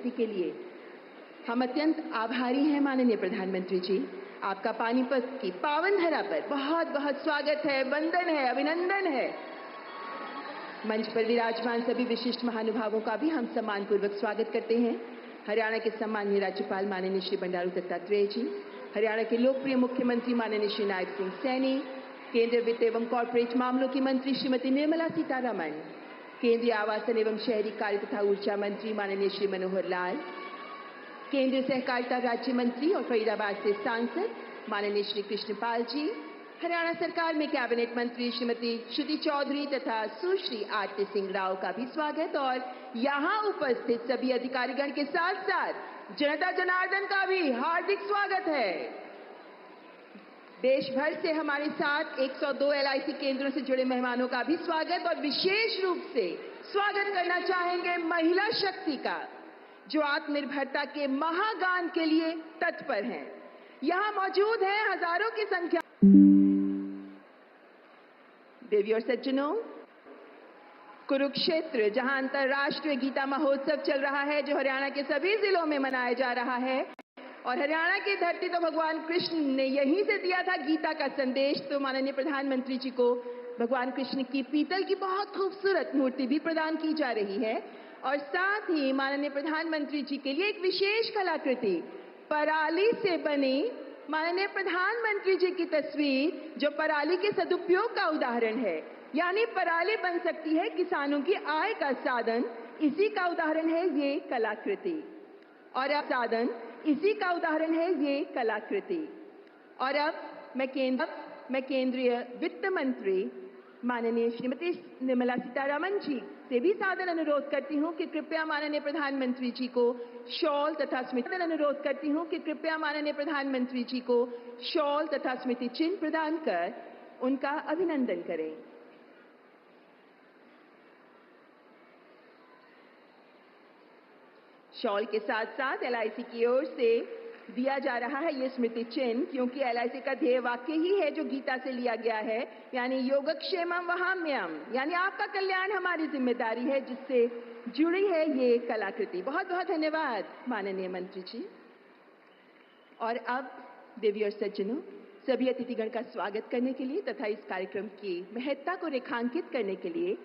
शक्ति के लिए हम अत्यंत आभारी हैं माननीय प्रधानमंत्री जी। आपका पानीपत की पावन धरा पर बहुत बहुत स्वागत है, वंदन है, अभिनंदन है। मंच पर विराजमान सभी विशिष्ट महानुभावों का भी हम सम्मानपूर्वक स्वागत करते हैं। हरियाणा के सम्माननीय राज्यपाल माननीय श्री बंडारू दत्तात्रेय जी, हरियाणा के लोकप्रिय मुख्यमंत्री माननीय श्री नायब सिंह सैनी, केंद्रीय वित्त एवं कॉर्पोरेट मामलों की मंत्री श्रीमती निर्मला सीतारमण, केंद्रीय आवासन एवं शहरी कार्य तथा ऊर्जा मंत्री माननीय श्री मनोहर लाल, केंद्रीय सहकारिता राज्य मंत्री और फरीदाबाद से सांसद माननीय श्री कृष्णपाल जी, हरियाणा सरकार में कैबिनेट मंत्री श्रीमती श्रुति चौधरी तथा सुश्री आरती सिंह राव का भी स्वागत और यहां उपस्थित सभी अधिकारीगण के साथ साथ जनता जनार्दन का भी हार्दिक स्वागत है। देश भर से हमारे साथ 102 LIC केंद्रों से जुड़े मेहमानों का भी स्वागत और विशेष रूप से स्वागत करना चाहेंगे महिला शक्ति का, जो आत्मनिर्भरता के महागान के लिए तत्पर हैं। यहां मौजूद हैं हजारों की संख्या। देवी और सज्जनों, कुरुक्षेत्र जहां अंतर्राष्ट्रीय गीता महोत्सव चल रहा है, जो हरियाणा के सभी जिलों में मनाया जा रहा है, और हरियाणा की धरती तो भगवान कृष्ण ने यहीं से दिया था गीता का संदेश, तो माननीय प्रधानमंत्री जी को भगवान कृष्ण की पीतल की बहुत खूबसूरत मूर्ति भी प्रदान की जा रही है। और साथ ही माननीय प्रधानमंत्री जी के लिए एक विशेष कलाकृति पराली से बनी माननीय प्रधानमंत्री जी की तस्वीर, जो पराली के सदुपयोग का उदाहरण है। यानी पराली बन सकती है किसानों की आय का साधन, इसी का उदाहरण है ये कलाकृति। और अब साधन इसी का उदाहरण है ये कलाकृति। और अब मैं केंद्रीय वित्त मंत्री माननीय श्रीमती निर्मला सीतारमण जी से भी सादर अनुरोध करती हूं कि कृपया माननीय प्रधानमंत्री जी को शॉल तथा स्मृति चिन्ह प्रदान कर उनका अभिनंदन करें। शॉल के साथ साथ LIC की ओर से दिया जा रहा है ये स्मृति चिन्ह, क्योंकि LIC का ध्येय वाक्य ही है जो गीता से लिया गया है, यानी योगक्षेमम वहाम्यम, यानी आपका कल्याण हमारी जिम्मेदारी है, जिससे जुड़ी है ये कलाकृति। बहुत बहुत धन्यवाद माननीय मंत्री जी। और अब देवी और सज्जनों, सभी अतिथिगण का स्वागत करने के लिए तथा इस कार्यक्रम की महत्ता को रेखांकित करने के लिए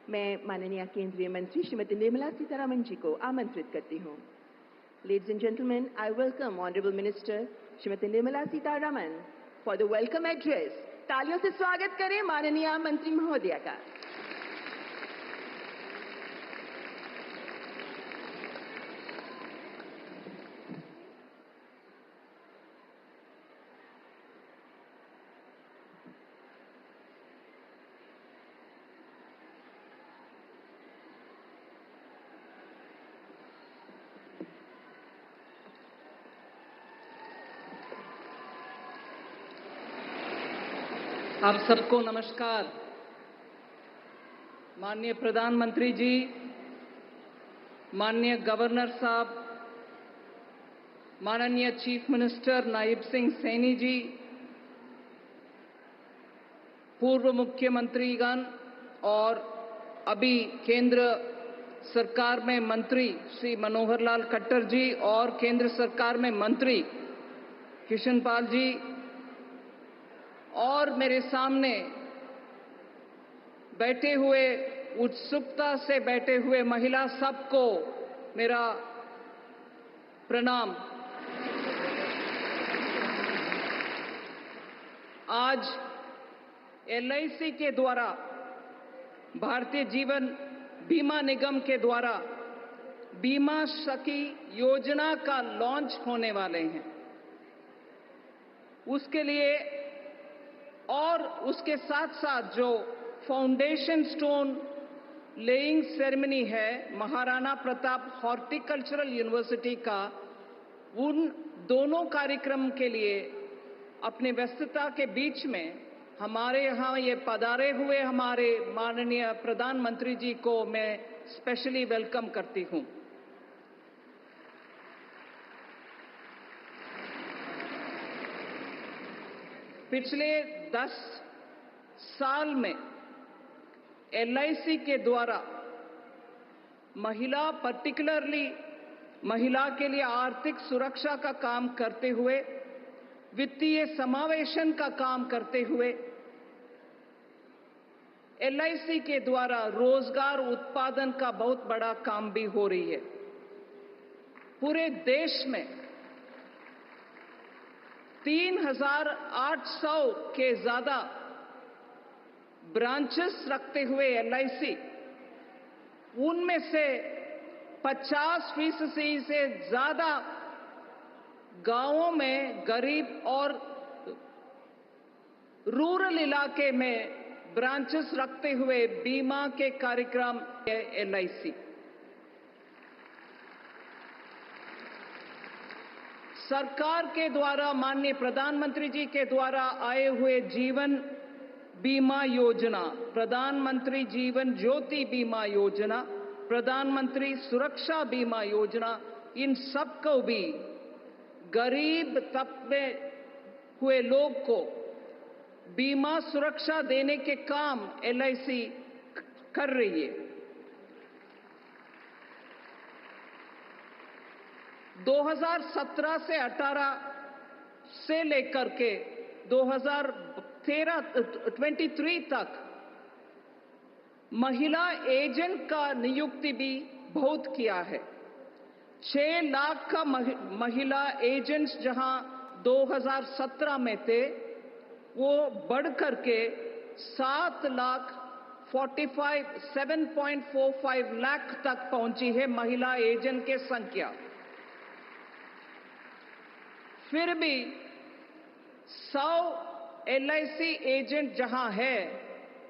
मैं माननीय केंद्रीय मंत्री श्रीमती निर्मला सीतारमण जी को आमंत्रित करती हूँ। Ladies and gentlemen, I welcome Honorable Minister Srimati Nirmala Sitharaman for the welcome address. तालियों से स्वागत करें माननीय मंत्री महोदया का। आप सबको नमस्कार। माननीय प्रधानमंत्री जी, माननीय गवर्नर साहब, माननीय चीफ मिनिस्टर नायब सिंह सैनी जी, पूर्व मुख्यमंत्रीगण और अभी केंद्र सरकार में मंत्री श्री मनोहर लाल खट्टर जी और केंद्र सरकार में मंत्री कृष्णपाल जी, और मेरे सामने बैठे हुए, उत्सुकता से बैठे हुए महिला सबको मेरा प्रणाम। आज LIC के द्वारा, भारतीय जीवन बीमा निगम के द्वारा बीमा सखी योजना का लॉन्च होने वाले हैं। उसके लिए और उसके साथ साथ जो फाउंडेशन स्टोन लेइंग सेरेमनी है महाराणा प्रताप हॉर्टिकल्चरल यूनिवर्सिटी का, उन दोनों कार्यक्रम के लिए अपने व्यस्तता के बीच में हमारे यहाँ ये पधारे हुए हमारे माननीय प्रधानमंत्री जी को मैं स्पेशली वेलकम करती हूँ। पिछले 10 साल में LIC के द्वारा महिला, पर्टिकुलरली महिला के लिए आर्थिक सुरक्षा का काम करते हुए, वित्तीय समावेशन का काम करते हुए एलआईसी के द्वारा रोजगार उत्पादन का बहुत बड़ा काम भी हो रही है। पूरे देश में 3,800 के ज्यादा ब्रांचेस रखते हुए एलआईसी, उनमें से 50% से ज्यादा गांवों में, गरीब और रूरल इलाके में ब्रांचेस रखते हुए बीमा के कार्यक्रम है एलआईसी। सरकार के द्वारा, माननीय प्रधानमंत्री जी के द्वारा आए हुए जीवन बीमा योजना, प्रधानमंत्री जीवन ज्योति बीमा योजना, प्रधानमंत्री सुरक्षा बीमा योजना, इन सबको भी गरीब तबके हुए लोग को बीमा सुरक्षा देने के काम एलआईसी कर रही है। 2017 से 18 से लेकर के 2023 तक महिला एजेंट का नियुक्ति भी बहुत किया है। 6 लाख का महिला एजेंट्स जहां 2017 में थे, वो बढ़कर के 7,45,7.45 लाख तक पहुंची है महिला एजेंट की संख्या। फिर भी 100 एलआईसी एजेंट जहां है,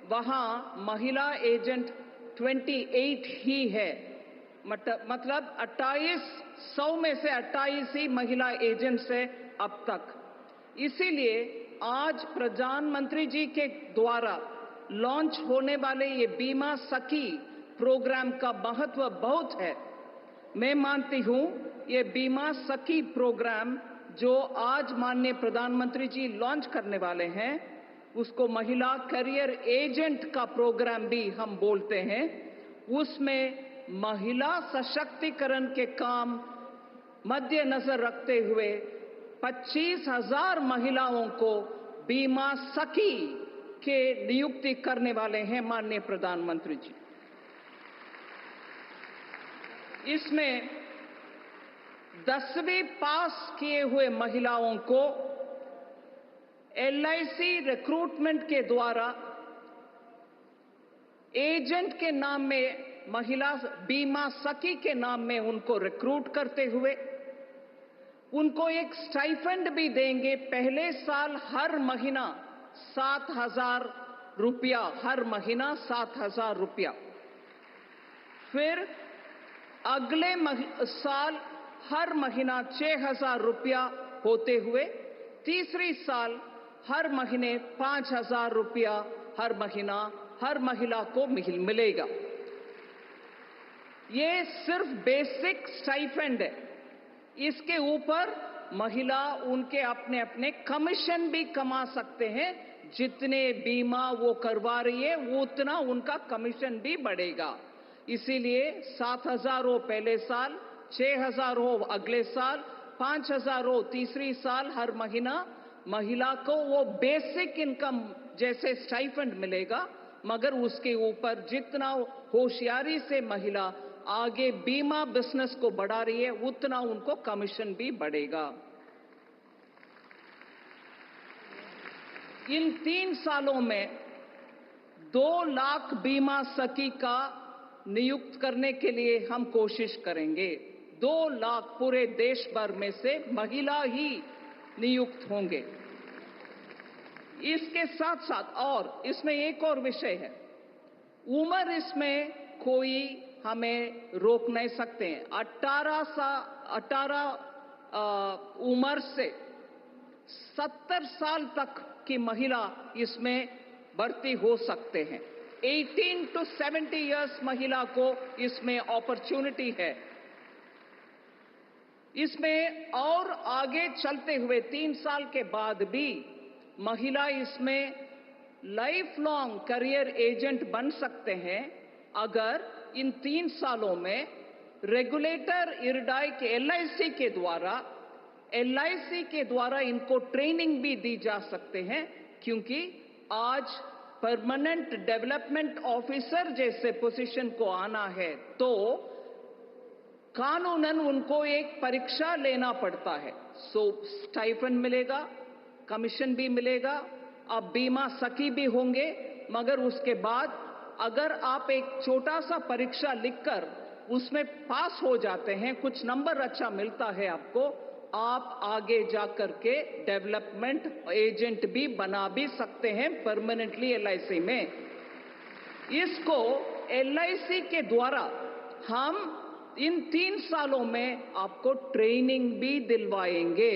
वहां महिला एजेंट 28 ही है। मतलब 100 में से 28 ही महिला एजेंट्स है अब तक। इसीलिए आज प्रधानमंत्री जी के द्वारा लॉन्च होने वाले ये बीमा सखी प्रोग्राम का महत्व बहुत है। मैं मानती हूं ये बीमा सखी प्रोग्राम जो आज माननीय प्रधानमंत्री जी लॉन्च करने वाले हैं, उसको महिला करियर एजेंट का प्रोग्राम भी हम बोलते हैं। उसमें महिला सशक्तिकरण के काम मद्देनजर रखते हुए 25,000 महिलाओं को बीमा सखी के नियुक्ति करने वाले हैं माननीय प्रधानमंत्री जी। इसमें 10वीं पास किए हुए महिलाओं को एलआईसी रिक्रूटमेंट के द्वारा एजेंट के नाम में, महिला बीमा सखी के नाम में उनको रिक्रूट करते हुए उनको एक स्टाइफंड भी देंगे। पहले साल हर महीना 7,000 रुपया, हर महीना 7,000 रुपया। फिर अगले साल हर महीना 6,000 रुपया होते हुए तीसरी साल हर महीने 5,000 रुपया हर महीना हर महिला को मिलेगा। ये सिर्फ बेसिक स्टाइपेंड है। इसके ऊपर महिला उनके अपने अपने कमीशन भी कमा सकते हैं। जितने बीमा वो करवा रही है उतना उनका कमीशन भी बढ़ेगा। इसीलिए 7,000 हो पहले साल, 6,000 हो अगले साल, 5,000 हो तीसरी साल हर महीना महिला को वो बेसिक इनकम जैसे स्टाइपेंड मिलेगा, मगर उसके ऊपर जितना होशियारी से महिला आगे बीमा बिजनेस को बढ़ा रही है उतना उनको कमीशन भी बढ़ेगा। इन 3 सालों में 2 लाख बीमा सखी का नियुक्त करने के लिए हम कोशिश करेंगे। 2 लाख पूरे देश भर में से महिला ही नियुक्त होंगे। इसके साथ साथ और इसमें एक और विषय है, उम्र इसमें कोई हमें रोक नहीं सकते हैं। 18 उम्र से 70 साल तक की महिला इसमें भर्ती हो सकते हैं। 18 to 70 इयर्स महिला को इसमें अपॉर्चुनिटी है। इसमें और आगे चलते हुए 3 साल के बाद भी महिला इसमें लाइफ लॉन्ग करियर एजेंट बन सकते हैं अगर इन 3 सालों में रेगुलेटर इरडाई के एलआईसी के द्वारा इनको ट्रेनिंग भी दी जा सकते हैं, क्योंकि आज परमानेंट डेवलपमेंट ऑफिसर जैसे पोजीशन को आना है तो कानूनन उनको एक परीक्षा लेना पड़ता है। सो स्टाइफंड मिलेगा, कमीशन भी मिलेगा, आप बीमा सखी भी होंगे, मगर उसके बाद अगर आप एक छोटा सा परीक्षा लिखकर उसमें पास हो जाते हैं, कुछ नंबर अच्छा मिलता है आपको, आप आगे जाकर के डेवलपमेंट एजेंट भी बना भी सकते हैं परमानेंटली एलआईसी में। इसको एलआईसी के द्वारा हम इन 3 सालों में आपको ट्रेनिंग भी दिलवाएंगे,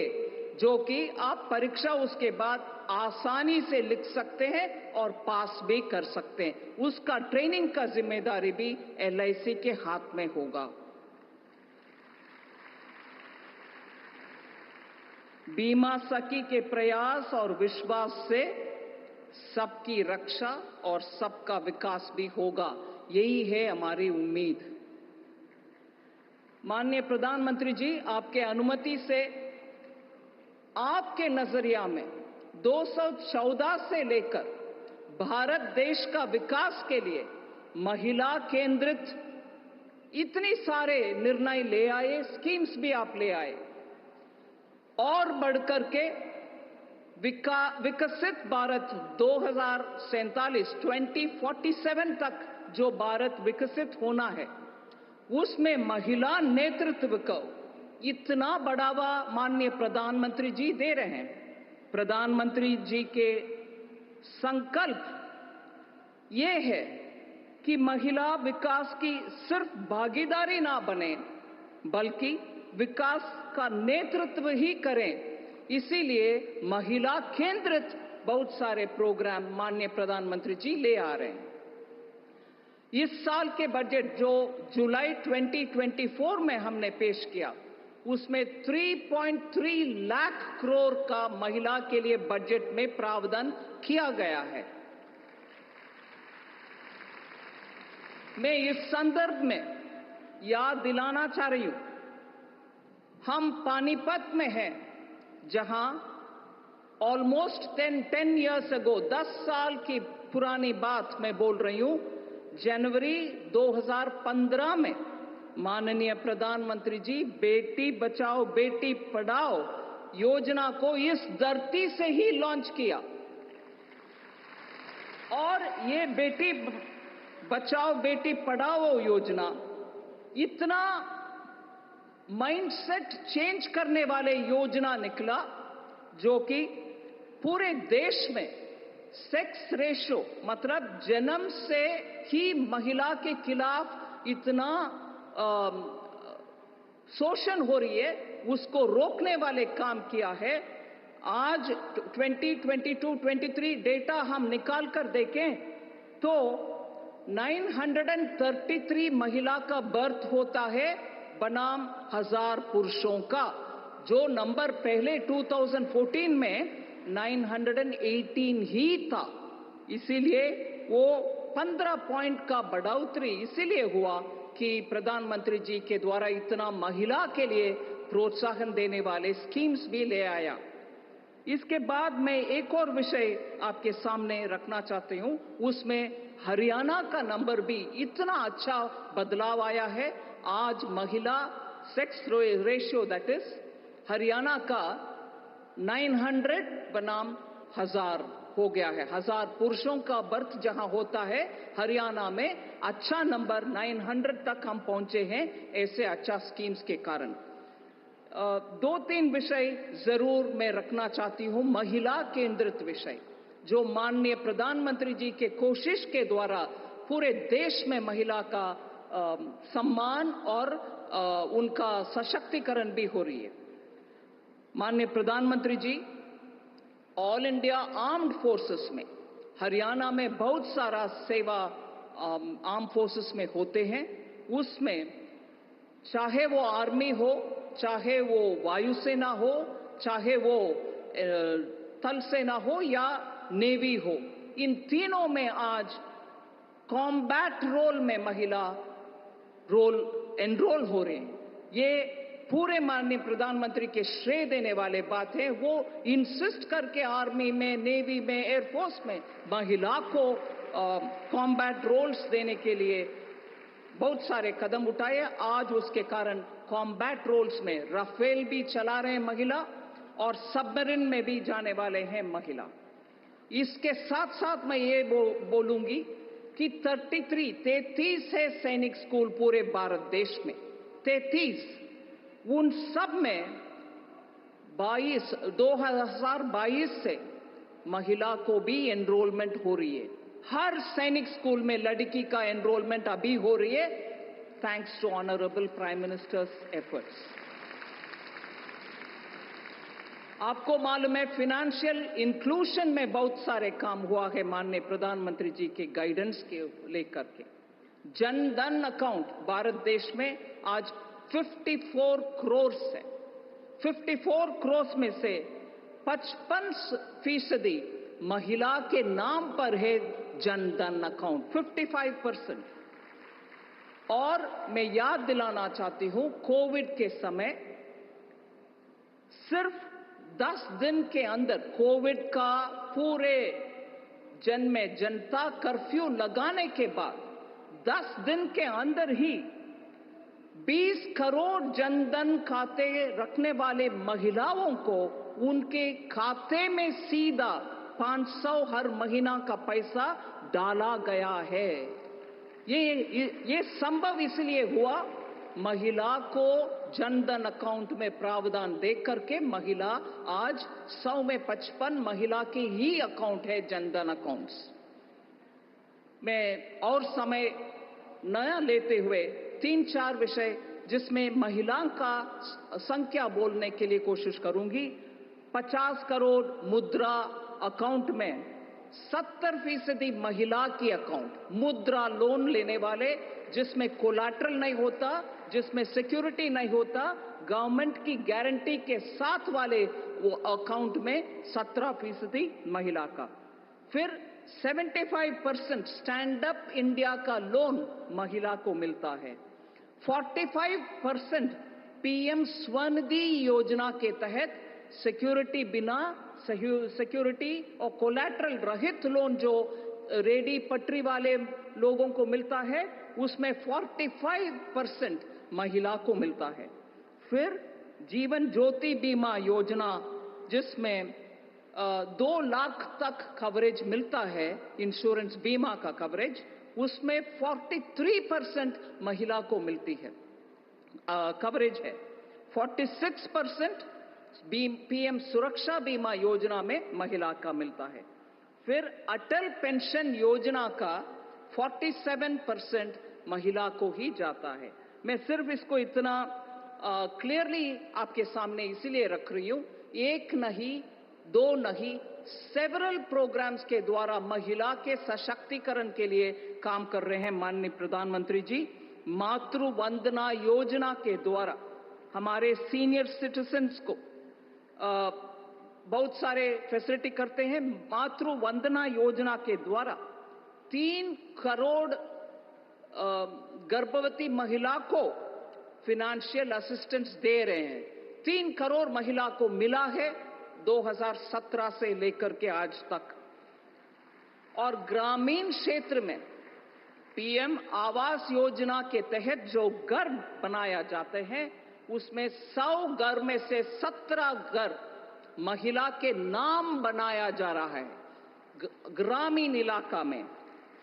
जो कि आप परीक्षा उसके बाद आसानी से लिख सकते हैं और पास भी कर सकते हैं। उसका ट्रेनिंग का जिम्मेदारी भी एलआईसी के हाथ में होगा। बीमा सखी के प्रयास और विश्वास से सबकी रक्षा और सबका विकास भी होगा, यही है हमारी उम्मीद। माननीय प्रधानमंत्री जी, आपके अनुमति से आपके नजरिया में 214 से लेकर भारत देश का विकास के लिए महिला केंद्रित इतनी सारे निर्णय ले आए, स्कीम्स भी आप ले आए, और बढ़कर के विकसित भारत 2047 तक जो भारत विकसित होना है, उसमें महिला नेतृत्व को इतना बढ़ावा माननीय प्रधानमंत्री जी दे रहे हैं। प्रधानमंत्री जी के संकल्प ये है कि महिला विकास की सिर्फ भागीदारी ना बने, बल्कि विकास का नेतृत्व ही करें। इसीलिए महिला केंद्रित बहुत सारे प्रोग्राम माननीय प्रधानमंत्री जी ले आ रहे हैं। इस साल के बजट जो जुलाई 2024 में हमने पेश किया, उसमें 3.3 लाख करोड़ का महिला के लिए बजट में प्रावधान किया गया है। मैं इस संदर्भ में याद दिलाना चाह रही हूं, हम पानीपत में हैं, जहां ऑलमोस्ट 10 इयर्स अगो, 10 साल की पुरानी बात मैं बोल रही हूं, जनवरी 2015 में माननीय प्रधानमंत्री जी बेटी बचाओ बेटी पढ़ाओ योजना को इस धरती से ही लॉन्च किया। और ये बेटी बचाओ बेटी पढ़ाओ योजना इतना माइंडसेट चेंज करने वाले योजना निकला, जो कि पूरे देश में सेक्स रेशो, मतलब जन्म से ही महिला के खिलाफ इतना शोषण हो रही है, उसको रोकने वाले काम किया है। आज 2022-23 डेटा हम निकाल कर देखें तो 933 महिला का बर्थ होता है बनाम 1000 पुरुषों का, जो नंबर पहले 2014 में 918 ही था। इसीलिए वो 15 पॉइंट का बढ़ोतरी इसीलिए हुआ कि प्रधानमंत्री जी के द्वारा इतना महिला के लिए प्रोत्साहन देने वाले स्कीम्स भी ले आया। इसके बाद मैं एक और विषय आपके सामने रखना चाहती हूं, उसमें हरियाणा का नंबर भी इतना अच्छा बदलाव आया है। आज महिला sex ratio that is Haryana का 900 बनाम 1000 हो गया है। 1000 पुरुषों का बर्थ जहां होता है, हरियाणा में अच्छा नंबर 900 तक हम पहुंचे हैं, ऐसे अच्छा स्कीम्स के कारण। 2-3 विषय जरूर मैं रखना चाहती हूं, महिला केंद्रित विषय, जो माननीय प्रधानमंत्री जी के कोशिश के द्वारा पूरे देश में महिला का सम्मान और उनका सशक्तिकरण भी हो रही है। माननीय प्रधानमंत्री जी ऑल इंडिया आर्म्ड फोर्सेस में हरियाणा में बहुत सारा सेवा आर्म फोर्सेस में होते हैं, उसमें चाहे वो आर्मी हो, चाहे वो वायुसेना हो, चाहे वो थल सेना हो या नेवी हो, इन तीनों में आज कॉम्बैट रोल में महिला रोल एनरोल हो रहे हैं, ये पूरे माननीय प्रधानमंत्री के श्रेय देने वाले बात है। वो इंसिस्ट करके आर्मी में, नेवी में, एयरफोर्स में महिला को कॉम्बैट रोल्स देने के लिए बहुत सारे कदम उठाए। आज उसके कारण कॉम्बैट रोल्स में राफेल भी चला रहे हैं महिला और सबमरीन में भी जाने वाले हैं महिला। इसके साथ साथ मैं ये बोलूंगी कि 33 है सैनिक स्कूल पूरे भारत देश में, 33, उन सब में 2022 से महिला को भी एनरोलमेंट हो रही है। हर सैनिक स्कूल में लड़की का एनरोलमेंट अभी हो रही है, thanks to honourable prime minister's efforts. आपको मालूम है फाइनेंशियल इंक्लूजन में बहुत सारे काम हुआ है माननीय प्रधानमंत्री जी के गाइडेंस के लेकर के। जन धन अकाउंट भारत देश में आज 54 करोड़ है। 54 करोड़ में से 55% महिला के नाम पर है जन धन अकाउंट, 55%। और मैं याद दिलाना चाहती हूं, कोविड के समय सिर्फ 10 दिन के अंदर कोविड का पूरे जनता कर्फ्यू लगाने के बाद 10 दिन के अंदर ही 20 करोड़ जनधन खाते रखने वाले महिलाओं को उनके खाते में सीधा 500 हर महीना का पैसा डाला गया है। ये संभव इसलिए हुआ, महिला को जनधन अकाउंट में प्रावधान दे करके महिला आज 100 में 55 महिला के ही अकाउंट है जनधन अकाउंट्स। मैं और समय नया लेते हुए 3-4 विषय जिसमें महिलाओं का संख्या बोलने के लिए कोशिश करूंगी। 50 करोड़ मुद्रा अकाउंट में 70% महिला की अकाउंट, मुद्रा लोन लेने वाले, जिसमें कोलैटरल नहीं होता, जिसमें सिक्योरिटी नहीं होता, गवर्नमेंट की गारंटी के साथ वाले वो अकाउंट में 17% महिला का। फिर 75% स्टैंड अप इंडिया का लोन महिला को मिलता है। 45% पीएम स्वनिधि योजना के तहत सिक्योरिटी और कोलैटरल रहित लोन जो रेडी पटरी वाले लोगों को मिलता है, उसमें 45% महिला को मिलता है। फिर जीवन ज्योति बीमा योजना, जिसमें 2 लाख तक कवरेज मिलता है, इंश्योरेंस बीमा का कवरेज, उसमें 43% महिला को मिलती है, कवरेज है। 46% पीएम सुरक्षा बीमा योजना में महिला का मिलता है। फिर अटल पेंशन योजना का 47% महिला को ही जाता है। मैं सिर्फ इसको इतना क्लियरली आपके सामने इसीलिए रख रही हूं, एक नहीं, 2 नहीं, सेवरल प्रोग्राम्स के द्वारा महिला के सशक्तिकरण के लिए काम कर रहे हैं माननीय प्रधानमंत्री जी। मातृ वंदना योजना के द्वारा हमारे सीनियर सिटीजन्स को बहुत सारे फैसिलिटी करते हैं। मातृ वंदना योजना के द्वारा 3 करोड़ गर्भवती महिला को फाइनेंशियल असिस्टेंस दे रहे हैं। 3 करोड़ महिला को मिला है 2017 से लेकर के आज तक। और ग्रामीण क्षेत्र में पीएम आवास योजना के तहत जो घर बनाया जाते हैं, उसमें 100 घर में से 17 घर महिला के नाम बनाया जा रहा है ग्रामीण इलाका में।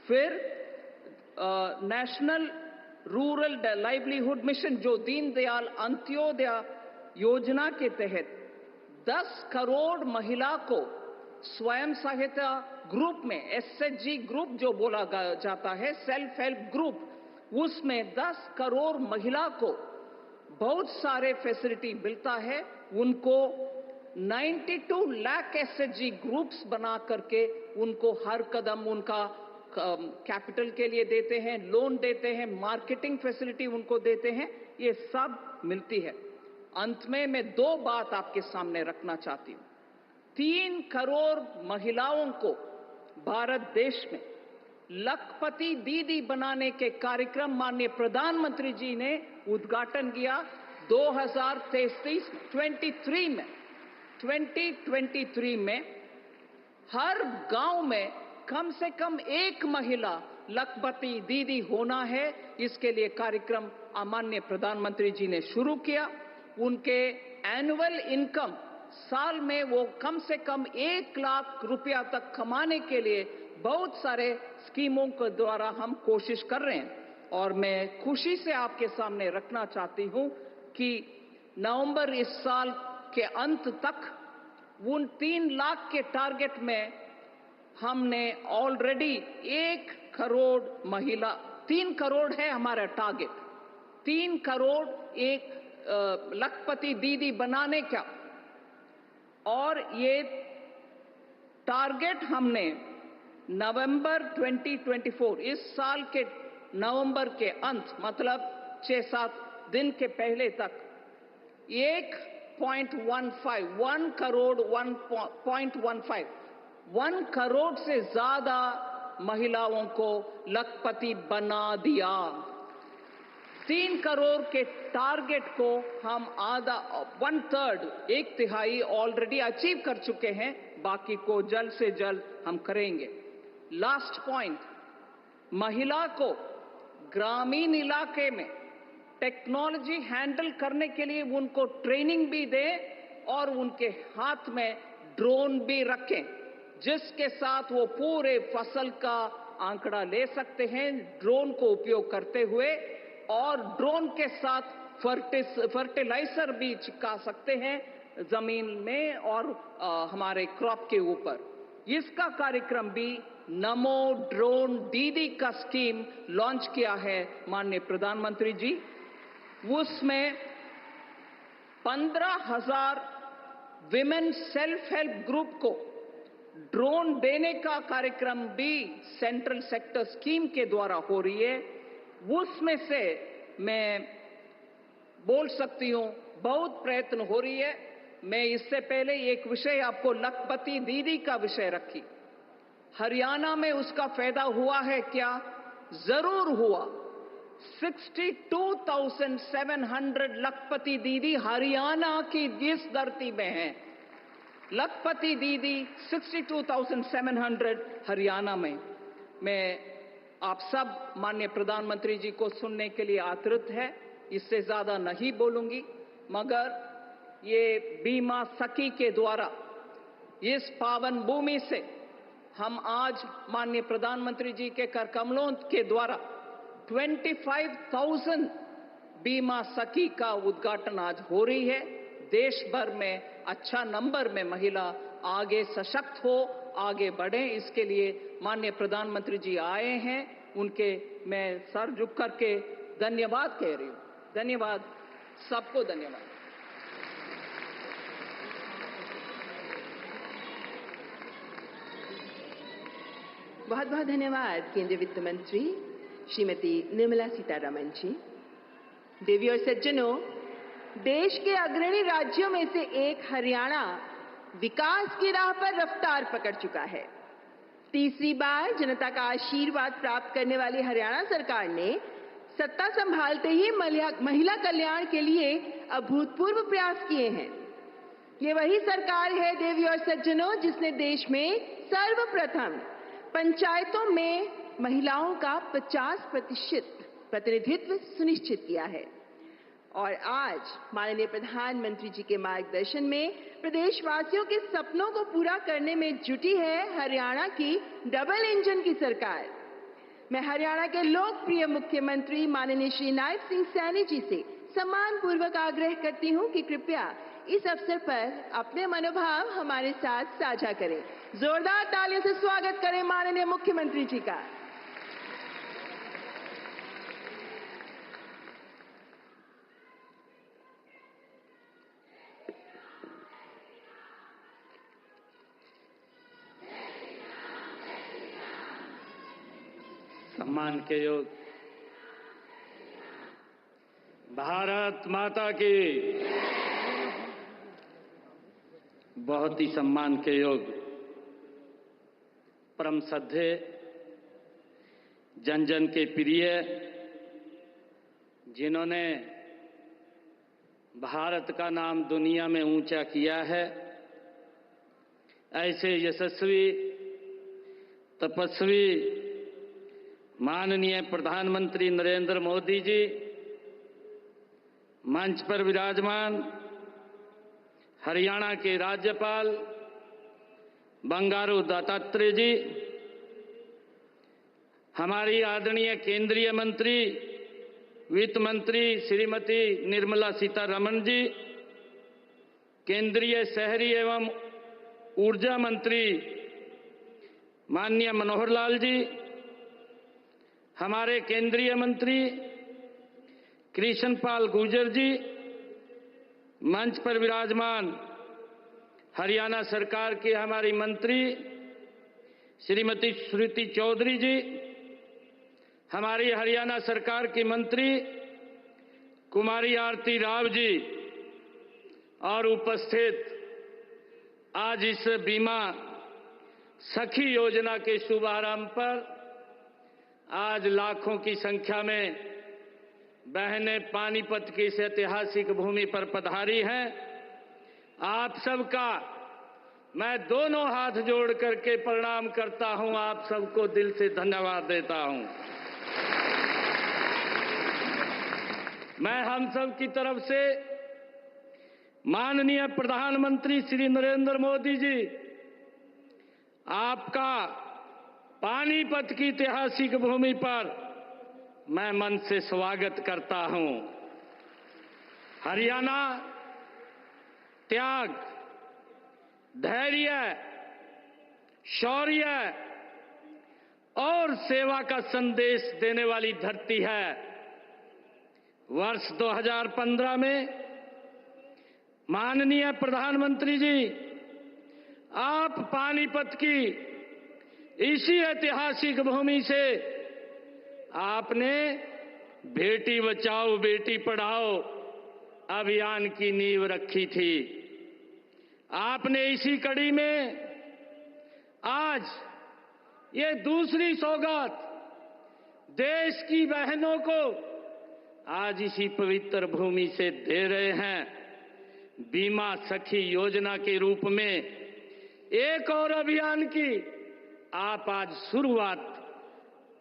फिर नेशनल रूरल लाइवलीहुड मिशन, जो दीनदयाल अंत्योदय योजना के तहत 10 करोड़ महिला को स्वयं सहायता ग्रुप में, एसएचजी ग्रुप जो बोला जाता है, सेल्फ हेल्प ग्रुप, उसमें 10 करोड़ महिला को बहुत सारे फैसिलिटी मिलता है। उनको 92 लाख एसएचजी ग्रुप्स बना करके उनको हर कदम उनका कैपिटल के लिए देते हैं, लोन देते हैं, मार्केटिंग फैसिलिटी उनको देते हैं, ये सब मिलती है। अंत में मैं 2 बात आपके सामने रखना चाहती हूं। 3 करोड़ महिलाओं को भारत देश में लखपति दीदी बनाने के कार्यक्रम माननीय प्रधानमंत्री जी ने उद्घाटन किया 2023 में हर गांव में कम से कम एक महिला लखपति दीदी होना है। इसके लिए कार्यक्रम माननीय प्रधानमंत्री जी ने शुरू किया। उनके एनुअल इनकम साल में वो कम से कम 1 लाख रुपया तक कमाने के लिए बहुत सारे स्कीमों के द्वारा हम कोशिश कर रहे हैं। और मैं खुशी से आपके सामने रखना चाहती हूं कि नवंबर इस साल के अंत तक उन 3 लाख के टारगेट में हमने ऑलरेडी 1 करोड़ महिला, 3 करोड़ है हमारा टारगेट, 3 करोड़ एक लखपति दीदी बनाने का। और ये टारगेट हमने नवंबर 2024 इस साल के नवंबर के अंत मतलब 6-7 दिन के पहले तक 1 करोड़ से ज्यादा महिलाओं को लखपति बना दिया। 3 करोड़ के टारगेट को हम आधा 1/3 1/3 ऑलरेडी अचीव कर चुके हैं, बाकी को जल्द से जल्द हम करेंगे। लास्ट पॉइंट, महिला को ग्रामीण इलाके में टेक्नोलॉजी हैंडल करने के लिए उनको ट्रेनिंग भी दें और उनके हाथ में ड्रोन भी रखें, जिसके साथ वो पूरे फसल का आंकड़ा ले सकते हैं ड्रोन को उपयोग करते हुए, और ड्रोन के साथ फर्टिलाइजर भी चिपका सकते हैं जमीन में और हमारे क्रॉप के ऊपर। इसका कार्यक्रम भी नमो ड्रोन दीदी का स्कीम लॉन्च किया है माननीय प्रधानमंत्री जी। उसमें 15,000 विमेन सेल्फ हेल्प ग्रुप को ड्रोन देने का कार्यक्रम भी सेंट्रल सेक्टर स्कीम के द्वारा हो रही है। उसमें से मैं बोल सकती हूं बहुत प्रयत्न हो रही है। मैं इससे पहले एक विषय आपको लखपति दीदी का विषय रखी, हरियाणा में उसका फायदा हुआ है क्या? जरूर हुआ। 62,700 लखपति दीदी हरियाणा की इस धरती में हैं। लखपति दीदी 62,700 हरियाणा में। मैं आप सब माननीय प्रधानमंत्री जी को सुनने के लिए आतुर है, इससे ज्यादा नहीं बोलूंगी, मगर ये बीमा सखी के द्वारा इस पावन भूमि से हम आज माननीय प्रधानमंत्री जी के कर कमलों के द्वारा 25,000 बीमा सखी का उद्घाटन आज हो रही है। देश भर में अच्छा नंबर में महिला आगे सशक्त हो, आगे बढ़े, इसके लिए माननीय प्रधानमंत्री जी आए हैं। उनके मैं सर झुक करके धन्यवाद कह रही हूं। धन्यवाद, सबको धन्यवाद। बहुत बहुत धन्यवाद केंद्रीय वित्त मंत्री श्रीमती निर्मला सीतारमण जी। देवी और सज्जनों, देश के अग्रणी राज्यों में से एक हरियाणा विकास की राह पर रफ्तार पकड़ चुका है। तीसरी बार जनता का आशीर्वाद प्राप्त करने वाली हरियाणा सरकार ने सत्ता संभालते ही महिला कल्याण के लिए अभूतपूर्व प्रयास किए हैं। ये वही सरकार है देवी और सज्जनों, जिसने देश में सर्वप्रथम पंचायतों में महिलाओं का 50% प्रतिनिधित्व सुनिश्चित किया है। और आज माननीय प्रधानमंत्री जी के मार्गदर्शन में प्रदेशवासियों के सपनों को पूरा करने में जुटी है हरियाणा की डबल इंजन की सरकार। मैं हरियाणा के लोकप्रिय मुख्यमंत्री माननीय श्री नायब सिंह सैनी जी से सम्मानपूर्वक आग्रह करती हूं कि कृपया इस अवसर पर अपने मनोभाव हमारे साथ साझा करें। जोरदार तालियों से स्वागत करें माननीय मुख्यमंत्री जी का। सम्मान के योग भारत माता की। बहुत ही सम्मान के योग परम श्रद्धेय जन जन के प्रिय, जिन्होंने भारत का नाम दुनिया में ऊंचा किया है, ऐसे यशस्वी तपस्वी माननीय प्रधानमंत्री नरेंद्र मोदी जी, मंच पर विराजमान हरियाणा के राज्यपाल बंडारू दत्तात्रेय जी, हमारी आदरणीय केंद्रीय मंत्री वित्त मंत्री श्रीमती निर्मला सीतारमण जी, केंद्रीय शहरी एवं ऊर्जा मंत्री माननीय मनोहर लाल जी, हमारे केंद्रीय मंत्री कृष्णपाल गुर्जर जी, मंच पर विराजमान हरियाणा सरकार की हमारी मंत्री श्रीमती श्रुति चौधरी जी, हमारी हरियाणा सरकार की मंत्री कुमारी आरती राव जी, और उपस्थित आज इस बीमा सखी योजना के शुभारंभ पर आज लाखों की संख्या में बहनें पानीपत की इस ऐतिहासिक भूमि पर पधारी हैं। आप सबका मैं दोनों हाथ जोड़ करके प्रणाम करता हूं, आप सबको दिल से धन्यवाद देता हूं। मैं हम सब की तरफ से माननीय प्रधानमंत्री श्री नरेंद्र मोदी जी, आपका पानीपत की ऐतिहासिक भूमि पर मैं मन से स्वागत करता हूं। हरियाणा त्याग, धैर्य, शौर्य और सेवा का संदेश देने वाली धरती है। वर्ष 2015 में माननीय प्रधानमंत्री जी, आप पानीपत की इसी ऐतिहासिक भूमि से आपने बेटी बचाओ बेटी पढ़ाओ अभियान की नींव रखी थी। आपने इसी कड़ी में आज ये दूसरी सौगात देश की बहनों को आज इसी पवित्र भूमि से दे रहे हैं। बीमा सखी योजना के रूप में एक और अभियान की आप आज शुरुआत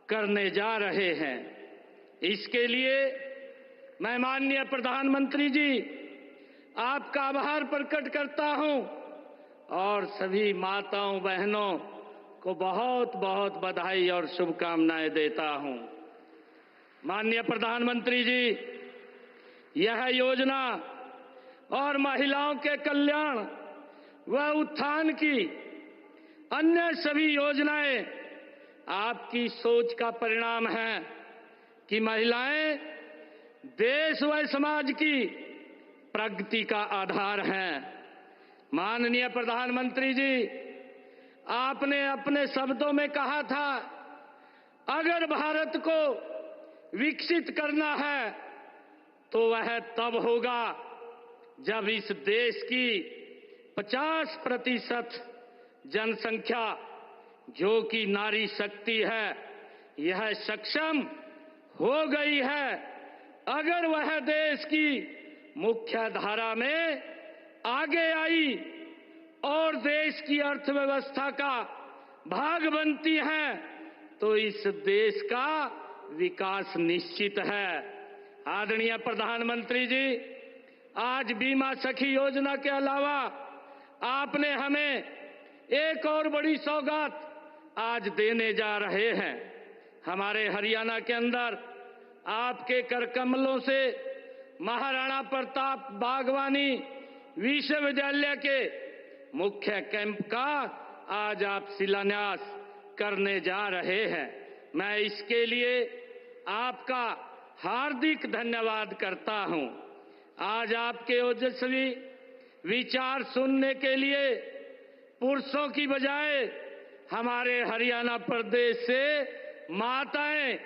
करने जा रहे हैं। इसके लिए मैं माननीय प्रधानमंत्री जी आपका आभार प्रकट करता हूं और सभी माताओं बहनों को बहुत बहुत बधाई और शुभकामनाएं देता हूं। माननीय प्रधानमंत्री जी, यह योजना और महिलाओं के कल्याण व उत्थान की अन्य सभी योजनाएं आपकी सोच का परिणाम है कि महिलाएं देश व समाज की प्रगति का आधार हैं। माननीय प्रधानमंत्री जी, आपने अपने शब्दों में कहा था, अगर भारत को विकसित करना है तो वह तब होगा जब इस देश की 50% जनसंख्या, जो कि नारी शक्ति है, यह सक्षम हो गई है। अगर वह देश की मुख्य धारा में आगे आई और देश की अर्थव्यवस्था का भाग बनती है तो इस देश का विकास निश्चित है। आदरणीय प्रधानमंत्री जी, आज बीमा सखी योजना के अलावा आपने हमें एक और बड़ी सौगात आज देने जा रहे हैं। हमारे हरियाणा के अंदर आपके कर कमलों से महाराणा प्रताप बागवानी विश्वविद्यालय के मुख्य कैंप का आज आप शिलान्यास करने जा रहे हैं। मैं इसके लिए आपका हार्दिक धन्यवाद करता हूं। आज आपके ओजस्वी विचार सुनने के लिए पुरुषों की बजाय हमारे हरियाणा प्रदेश से माताएं,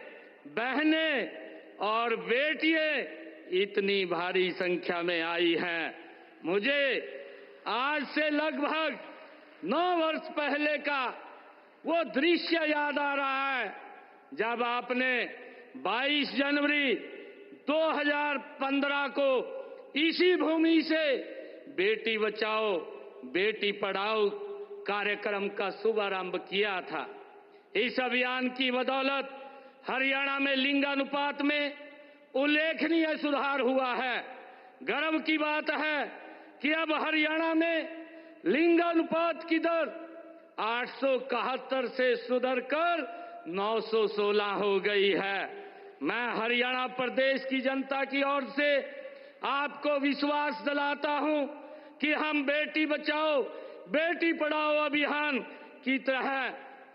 बहनें और बेटियां इतनी भारी संख्या में आई हैं। मुझे आज से लगभग 9 वर्ष पहले का वो दृश्य याद आ रहा है जब आपने 22 जनवरी 2015 को इसी भूमि से बेटी बचाओ बेटी पढ़ाओ कार्यक्रम का शुभारंभ किया था। इस अभियान की बदौलत हरियाणा में लिंगानुपात में उल्लेखनीय सुधार हुआ है। गर्व की बात है कि अब हरियाणा में लिंगानुपात की दर 871 से सुधरकर 916 हो गई है। मैं हरियाणा प्रदेश की जनता की ओर से आपको विश्वास दिलाता हूं कि हम बेटी बचाओ बेटी पढ़ाओ अभियान की तरह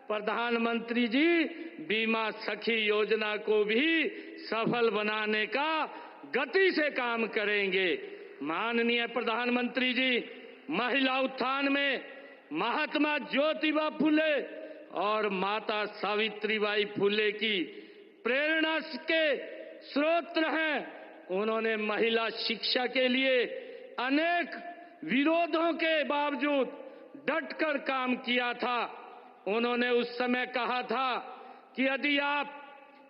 प्रधानमंत्री जी बीमा सखी योजना को भी सफल बनाने का गति से काम करेंगे। माननीय प्रधानमंत्री जी महिला उत्थान में महात्मा ज्योतिबा फुले और माता सावित्रीबाई फुले की प्रेरणा के स्रोत हैं। उन्होंने महिला शिक्षा के लिए अनेक विरोधों के बावजूद डटकर काम किया था। उन्होंने उस समय कहा था कि यदि आप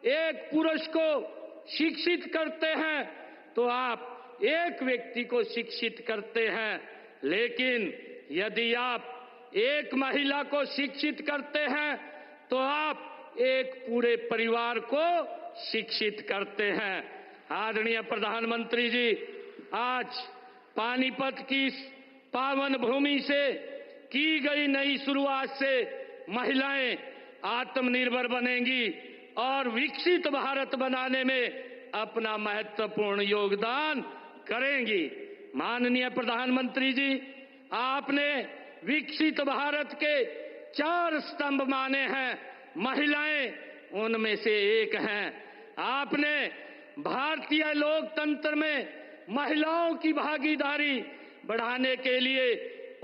एक पुरुष को शिक्षित करते हैं तो आप एक व्यक्ति को शिक्षित करते हैं, लेकिन यदि आप एक महिला को शिक्षित करते हैं तो आप एक पूरे परिवार को शिक्षित करते हैं। आदरणीय प्रधानमंत्री जी, आज पानीपत की इस पावन भूमि से की गई नई शुरुआत से महिलाएं आत्मनिर्भर बनेंगी और विकसित भारत बनाने में अपना महत्वपूर्ण योगदान करेंगी। माननीय प्रधानमंत्री जी, आपने विकसित भारत के 4 स्तंभ माने हैं, महिलाएं उनमें से एक हैं। आपने भारतीय लोकतंत्र में महिलाओं की भागीदारी बढ़ाने के लिए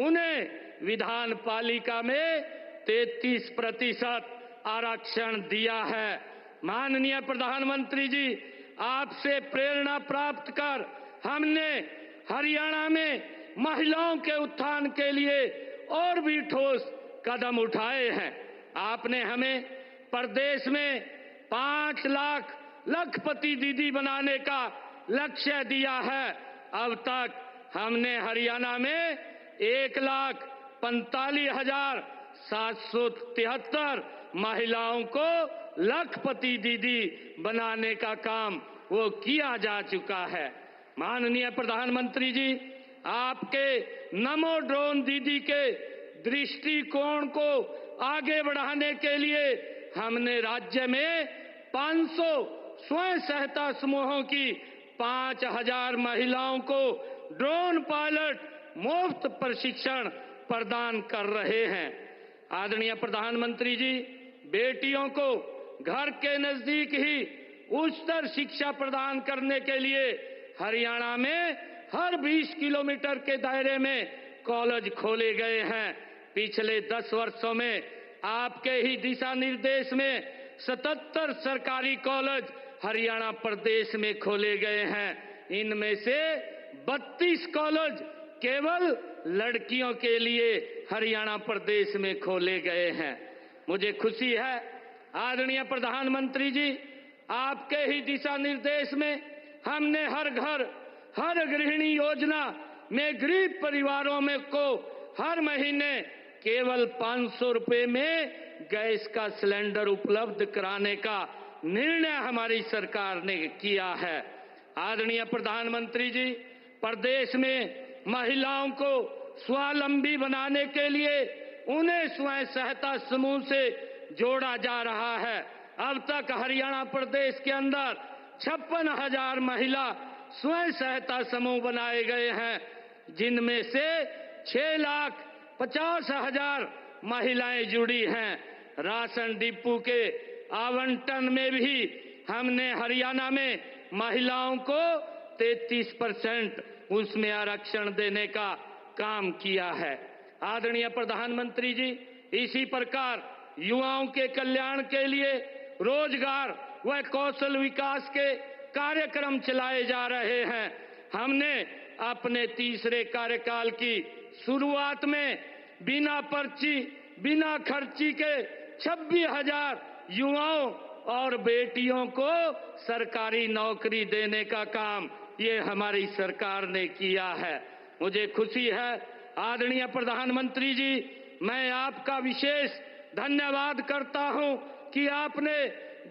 उन्हें विधान पालिका में 33% आरक्षण दिया है। माननीय प्रधानमंत्री जी, आपसे प्रेरणा प्राप्त कर हमने हरियाणा में महिलाओं के उत्थान के लिए और भी ठोस कदम उठाए हैं। आपने हमें प्रदेश में 5 लाख लखपति दीदी बनाने का लक्ष्य दिया है। अब तक हमने हरियाणा में 1,45,773 महिलाओं को लखपति दीदी बनाने का काम वो किया जा चुका है। माननीय प्रधानमंत्री जी, आपके नमो ड्रोन दीदी के दृष्टिकोण को आगे बढ़ाने के लिए हमने राज्य में 500 स्वयं सहायता समूहों की 5,000 महिलाओं को ड्रोन पायलट मुफ्त प्रशिक्षण प्रदान कर रहे हैं। आदरणीय प्रधानमंत्री जी, बेटियों को घर के नजदीक ही उच्चतर शिक्षा प्रदान करने के लिए हरियाणा में हर 20 किलोमीटर के दायरे में कॉलेज खोले गए हैं। पिछले 10 वर्षों में आपके ही दिशा निर्देश में 77 सरकारी कॉलेज हरियाणा प्रदेश में खोले गए हैं। इनमें से 32 कॉलेज केवल लड़कियों के लिए हरियाणा प्रदेश में खोले गए हैं। मुझे खुशी है आदरणीय प्रधानमंत्री जी, आपके ही दिशा निर्देश में हमने हर घर हर गृहिणी योजना में गरीब परिवारों में को हर महीने केवल 500 रुपए में गैस का सिलेंडर उपलब्ध कराने का निर्णय हमारी सरकार ने किया है। आदरणीय प्रधानमंत्री जी, प्रदेश में महिलाओं को स्वावलंबी बनाने के लिए उन्हें स्वयं सहायता समूह से जोड़ा जा रहा है। अब तक हरियाणा प्रदेश के अंदर 56,000 महिला स्वयं सहायता समूह बनाए गए हैं, जिनमें से 6,50,000 महिलाएं जुड़ी हैं। राशन डिपो के आवंटन में भी हमने हरियाणा में महिलाओं को 33% उसमें आरक्षण देने का काम किया है। आदरणीय प्रधानमंत्री जी, इसी प्रकार युवाओं के कल्याण के लिए रोजगार व कौशल विकास के कार्यक्रम चलाए जा रहे हैं। हमने अपने तीसरे कार्यकाल की शुरुआत में बिना पर्ची बिना खर्ची के 26,000 युवाओं और बेटियों को सरकारी नौकरी देने का काम ये हमारी सरकार ने किया है। मुझे खुशी है आदरणीय प्रधानमंत्री जी, मैं आपका विशेष धन्यवाद करता हूं कि आपने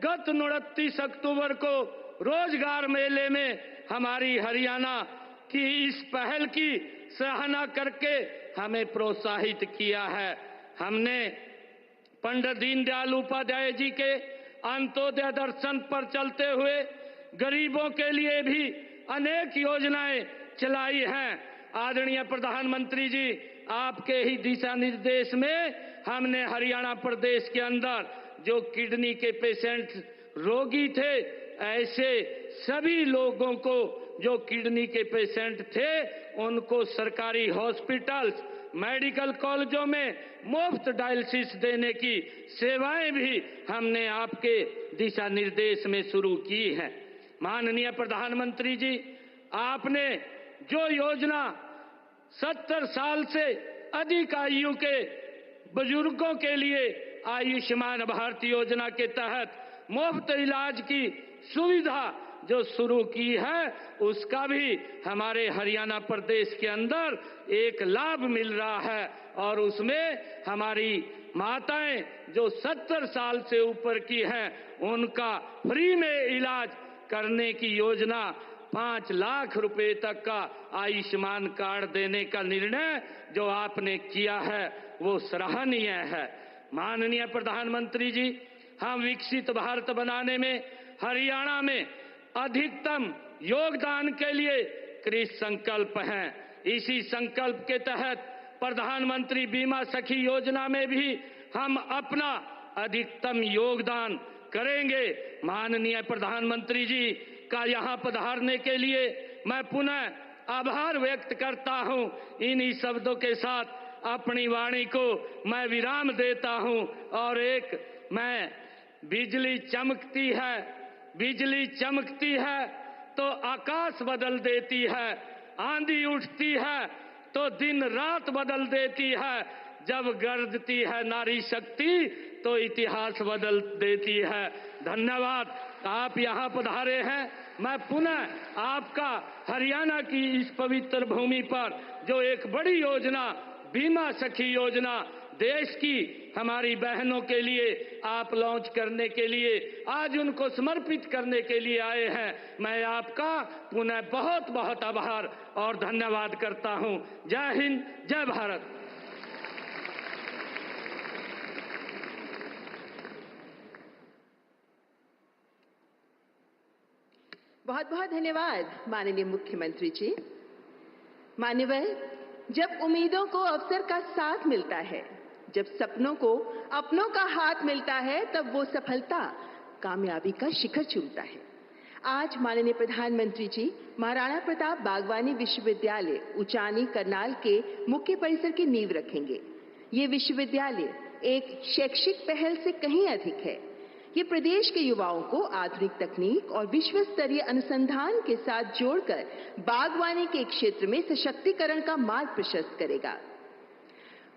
गत 29 अक्टूबर को रोजगार मेले में हमारी हरियाणा की इस पहल की सराहना करके हमें प्रोत्साहित किया है। हमने पंडित दीनदयाल उपाध्याय जी के अंत्योदय दर्शन पर चलते हुए गरीबों के लिए भी अनेक योजनाएं चलाई हैं। आदरणीय प्रधानमंत्री जी, आपके ही दिशा निर्देश में हमने हरियाणा प्रदेश के अंदर जो किडनी के पेशेंट रोगी थे, ऐसे सभी लोगों को जो किडनी के पेशेंट थे उनको सरकारी हॉस्पिटल्स, मेडिकल कॉलेजों में मुफ्त डायलिसिस देने की सेवाएं भी हमने आपके दिशा निर्देश में शुरू की हैं। माननीय प्रधानमंत्री जी, आपने जो योजना 70 साल से अधिक आयु के बुजुर्गों के लिए आयुष्मान भारत योजना के तहत मुफ्त इलाज की सुविधा जो शुरू की है, उसका भी हमारे हरियाणा प्रदेश के अंदर एक लाभ मिल रहा है और उसमें हमारी माताएं जो 70 साल से ऊपर की हैं उनका फ्री में इलाज करने की योजना 5 लाख रुपए तक का आयुष्मान कार्ड देने का निर्णय जो आपने किया है वो सराहनीय है। माननीय प्रधानमंत्री जी, हम विकसित भारत बनाने में हरियाणा में अधिकतम योगदान के लिए कृत संकल्प हैं। इसी संकल्प के तहत प्रधानमंत्री बीमा सखी योजना में भी हम अपना अधिकतम योगदान करेंगे। माननीय प्रधानमंत्री जी का यहां पधारने के लिए मैं पुनः आभार व्यक्त करता हूं। इन्हीं शब्दों के साथ अपनी वाणी को मैं विराम देता हूं और मैं बिजली चमकती है तो आकाश बदल देती है, आंधी उठती है तो दिन रात बदल देती है, जब गरजती है नारी शक्ति तो इतिहास बदल देती है। धन्यवाद, आप यहाँ पधारे हैं। मैं पुनः आपका हरियाणा की इस पवित्र भूमि पर जो एक बड़ी योजना बीमा सखी योजना देश की हमारी बहनों के लिए आप लॉन्च करने के लिए आज उनको समर्पित करने के लिए आए हैं, मैं आपका पुनः बहुत बहुत आभार और धन्यवाद करता हूं। जय हिंद, जय भारत। बहुत बहुत धन्यवाद माननीय मुख्यमंत्री जी। मान्यवर, जब उम्मीदों को अवसर का साथ मिलता है, जब सपनों को अपनों का हाथ मिलता है, तब वो सफलता कामयाबी का शिखर चूमता है। आज माननीय प्रधानमंत्री जी महाराणा प्रताप बागवानी विश्वविद्यालय उचानी करनाल के मुख्य परिसर की नींव रखेंगे। ये विश्वविद्यालय एक शैक्षिक पहल से कहीं अधिक है। ये प्रदेश के युवाओं को आधुनिक तकनीक और विश्व स्तरीय अनुसंधान के साथ जोड़कर बागवानी के क्षेत्र में सशक्तिकरण का मार्ग प्रशस्त करेगा।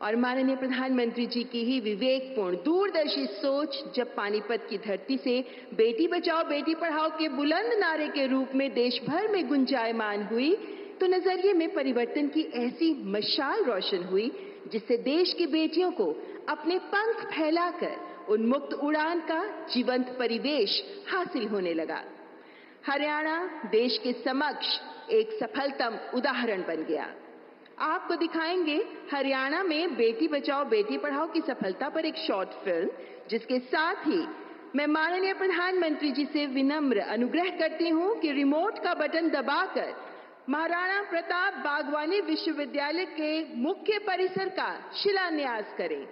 और माननीय प्रधानमंत्री जी की ही विवेकपूर्ण दूरदर्शी सोच जब पानीपत की धरती से बेटी बचाओ बेटी पढ़ाओ के बुलंद नारे के रूप में देश भर में गुंजायमान हुई, तो नजरिए में परिवर्तन की ऐसी मशाल रोशन हुई जिससे देश की बेटियों को अपने पंख फैलाकर उन्मुक्त उड़ान का जीवंत परिवेश हासिल होने लगा। हरियाणा देश के समक्ष एक सफलतम उदाहरण बन गया। आपको दिखाएंगे हरियाणा में बेटी बचाओ बेटी पढ़ाओ की सफलता पर एक शॉर्ट फिल्म, जिसके साथ ही मैं माननीय प्रधानमंत्री जी से विनम्र अनुग्रह करती हूं कि रिमोट का बटन दबाकर महाराणा प्रताप बागवानी विश्वविद्यालय के मुख्य परिसर का शिलान्यास करें।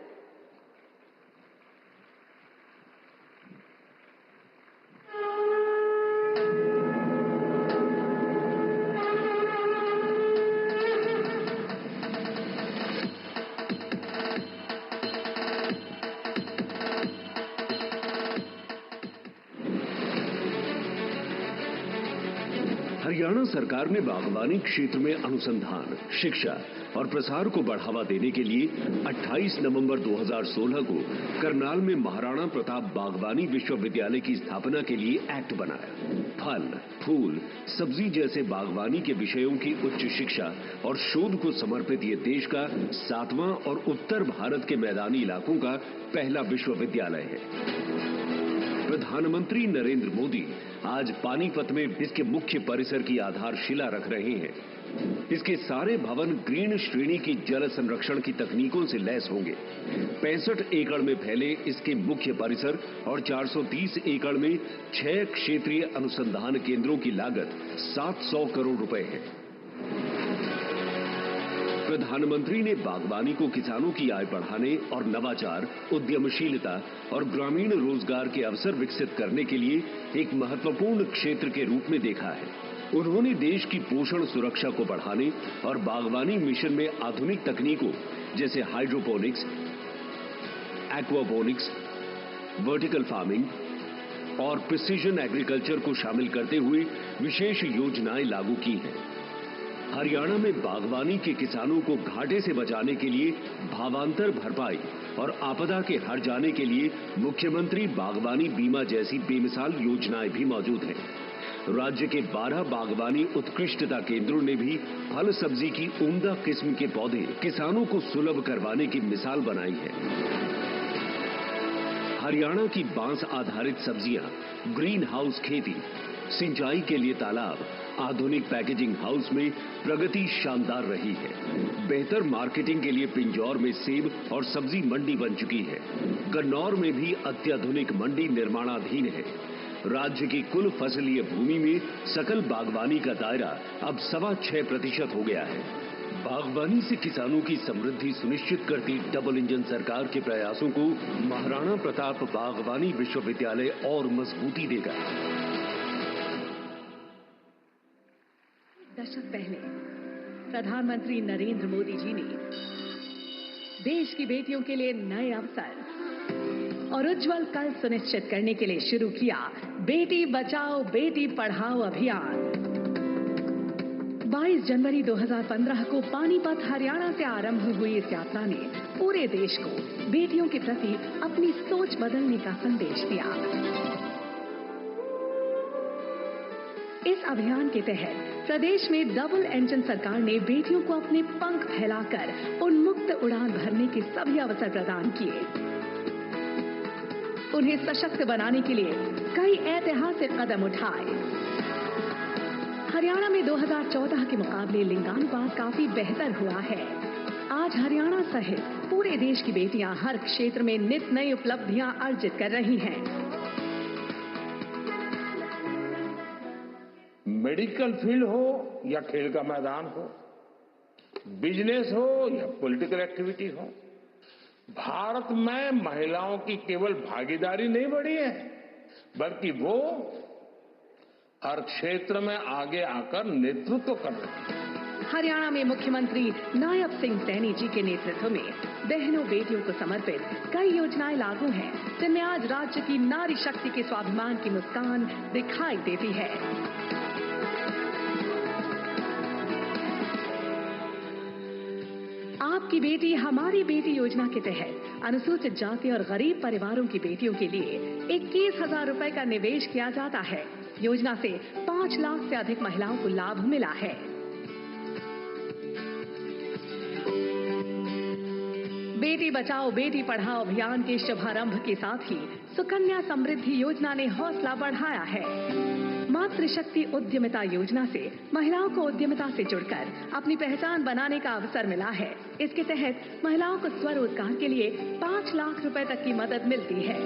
हरियाणा सरकार ने बागवानी क्षेत्र में अनुसंधान, शिक्षा और प्रसार को बढ़ावा देने के लिए 28 नवंबर 2016 को करनाल में महाराणा प्रताप बागवानी विश्वविद्यालय की स्थापना के लिए एक्ट बनाया। फल, फूल, सब्जी जैसे बागवानी के विषयों की उच्च शिक्षा और शोध को समर्पित ये देश का 7वां और उत्तर भारत के मैदानी इलाकों का पहला विश्वविद्यालय है। प्रधानमंत्री नरेंद्र मोदी आज पानीपत में इसके मुख्य परिसर की आधारशिला रख रहे हैं। इसके सारे भवन ग्रीन श्रेणी की जल संरक्षण की तकनीकों से लैस होंगे। 65 एकड़ में फैले इसके मुख्य परिसर और 430 एकड़ में 6 क्षेत्रीय अनुसंधान केंद्रों की लागत 700 करोड़ रुपए है। प्रधानमंत्री ने बागवानी को किसानों की आय बढ़ाने और नवाचार, उद्यमशीलता और ग्रामीण रोजगार के अवसर विकसित करने के लिए एक महत्वपूर्ण क्षेत्र के रूप में देखा है। उन्होंने देश की पोषण सुरक्षा को बढ़ाने और बागवानी मिशन में आधुनिक तकनीकों जैसे हाइड्रोपोनिक्स, एक्वापोनिक्स, वर्टिकल फार्मिंग और प्रिसीजन एग्रीकल्चर को शामिल करते हुए विशेष योजनाएं लागू की हैं। हरियाणा में बागवानी के किसानों को घाटे से बचाने के लिए भावांतर भरपाई और आपदा के हर जाने के लिए मुख्यमंत्री बागवानी बीमा जैसी बेमिसाल योजनाएं भी मौजूद हैं। राज्य के 12 बागवानी उत्कृष्टता केंद्रों ने भी फल सब्जी की उम्दा किस्म के पौधे किसानों को सुलभ करवाने की मिसाल बनाई है। हरियाणा की बांस आधारित सब्जियां, ग्रीन हाउस खेती, सिंचाई के लिए तालाब, आधुनिक पैकेजिंग हाउस में प्रगति शानदार रही है। बेहतर मार्केटिंग के लिए पिंजौर में सेब और सब्जी मंडी बन चुकी है। गन्नौर में भी अत्याधुनिक मंडी निर्माणाधीन है। राज्य की कुल फसलीय भूमि में सकल बागवानी का दायरा अब 6.25% हो गया है। बागवानी से किसानों की समृद्धि सुनिश्चित करती डबल इंजन सरकार के प्रयासों को महाराणा प्रताप बागवानी विश्वविद्यालय और मजबूती देगा। दशक पहले प्रधानमंत्री नरेंद्र मोदी जी ने देश की बेटियों के लिए नए अवसर और उज्जवल कल सुनिश्चित करने के लिए शुरू किया बेटी बचाओ बेटी पढ़ाओ अभियान। 22 जनवरी 2015 को पानीपत हरियाणा से आरंभ हुई इस यात्रा ने पूरे देश को बेटियों के प्रति अपनी सोच बदलने का संदेश दिया। इस अभियान के तहत प्रदेश में डबल इंजन सरकार ने बेटियों को अपने पंख फैलाकर उन्मुक्त उड़ान भरने के सभी अवसर प्रदान किए। उन्हें सशक्त बनाने के लिए कई ऐतिहासिक कदम उठाए। हरियाणा में 2014 के मुकाबले लिंगानुपात काफी बेहतर हुआ है। आज हरियाणा सहित पूरे देश की बेटियां हर क्षेत्र में नित नई उपलब्धियां अर्जित कर रही हैं। मेडिकल फील्ड हो या खेल का मैदान हो, बिजनेस हो या पॉलिटिकल एक्टिविटी हो, भारत में महिलाओं की केवल भागीदारी नहीं बढ़ी है, बल्कि वो हर क्षेत्र में आगे आकर नेतृत्व कर रही है। हरियाणा में मुख्यमंत्री नायब सिंह सैनी जी के नेतृत्व में बहनों बेटियों को समर्पित कई योजनाएं लागू हैं, जिनमें आज राज्य की नारी शक्ति के स्वाभिमान की मुस्कान दिखाई देती है। आपकी बेटी हमारी बेटी योजना के तहत अनुसूचित जाति और गरीब परिवारों की बेटियों के लिए 21,000 रुपए का निवेश किया जाता है। योजना से 5 लाख से अधिक महिलाओं को लाभ मिला है। बेटी बचाओ बेटी पढ़ाओ अभियान के शुभारंभ के साथ ही सुकन्या समृद्धि योजना ने हौसला बढ़ाया है। मातृशक्ति उद्यमिता योजना से महिलाओं को उद्यमिता से जुड़कर अपनी पहचान बनाने का अवसर मिला है। इसके तहत महिलाओं को स्वरोजगार के लिए 5 लाख रुपए तक की मदद मिलती है।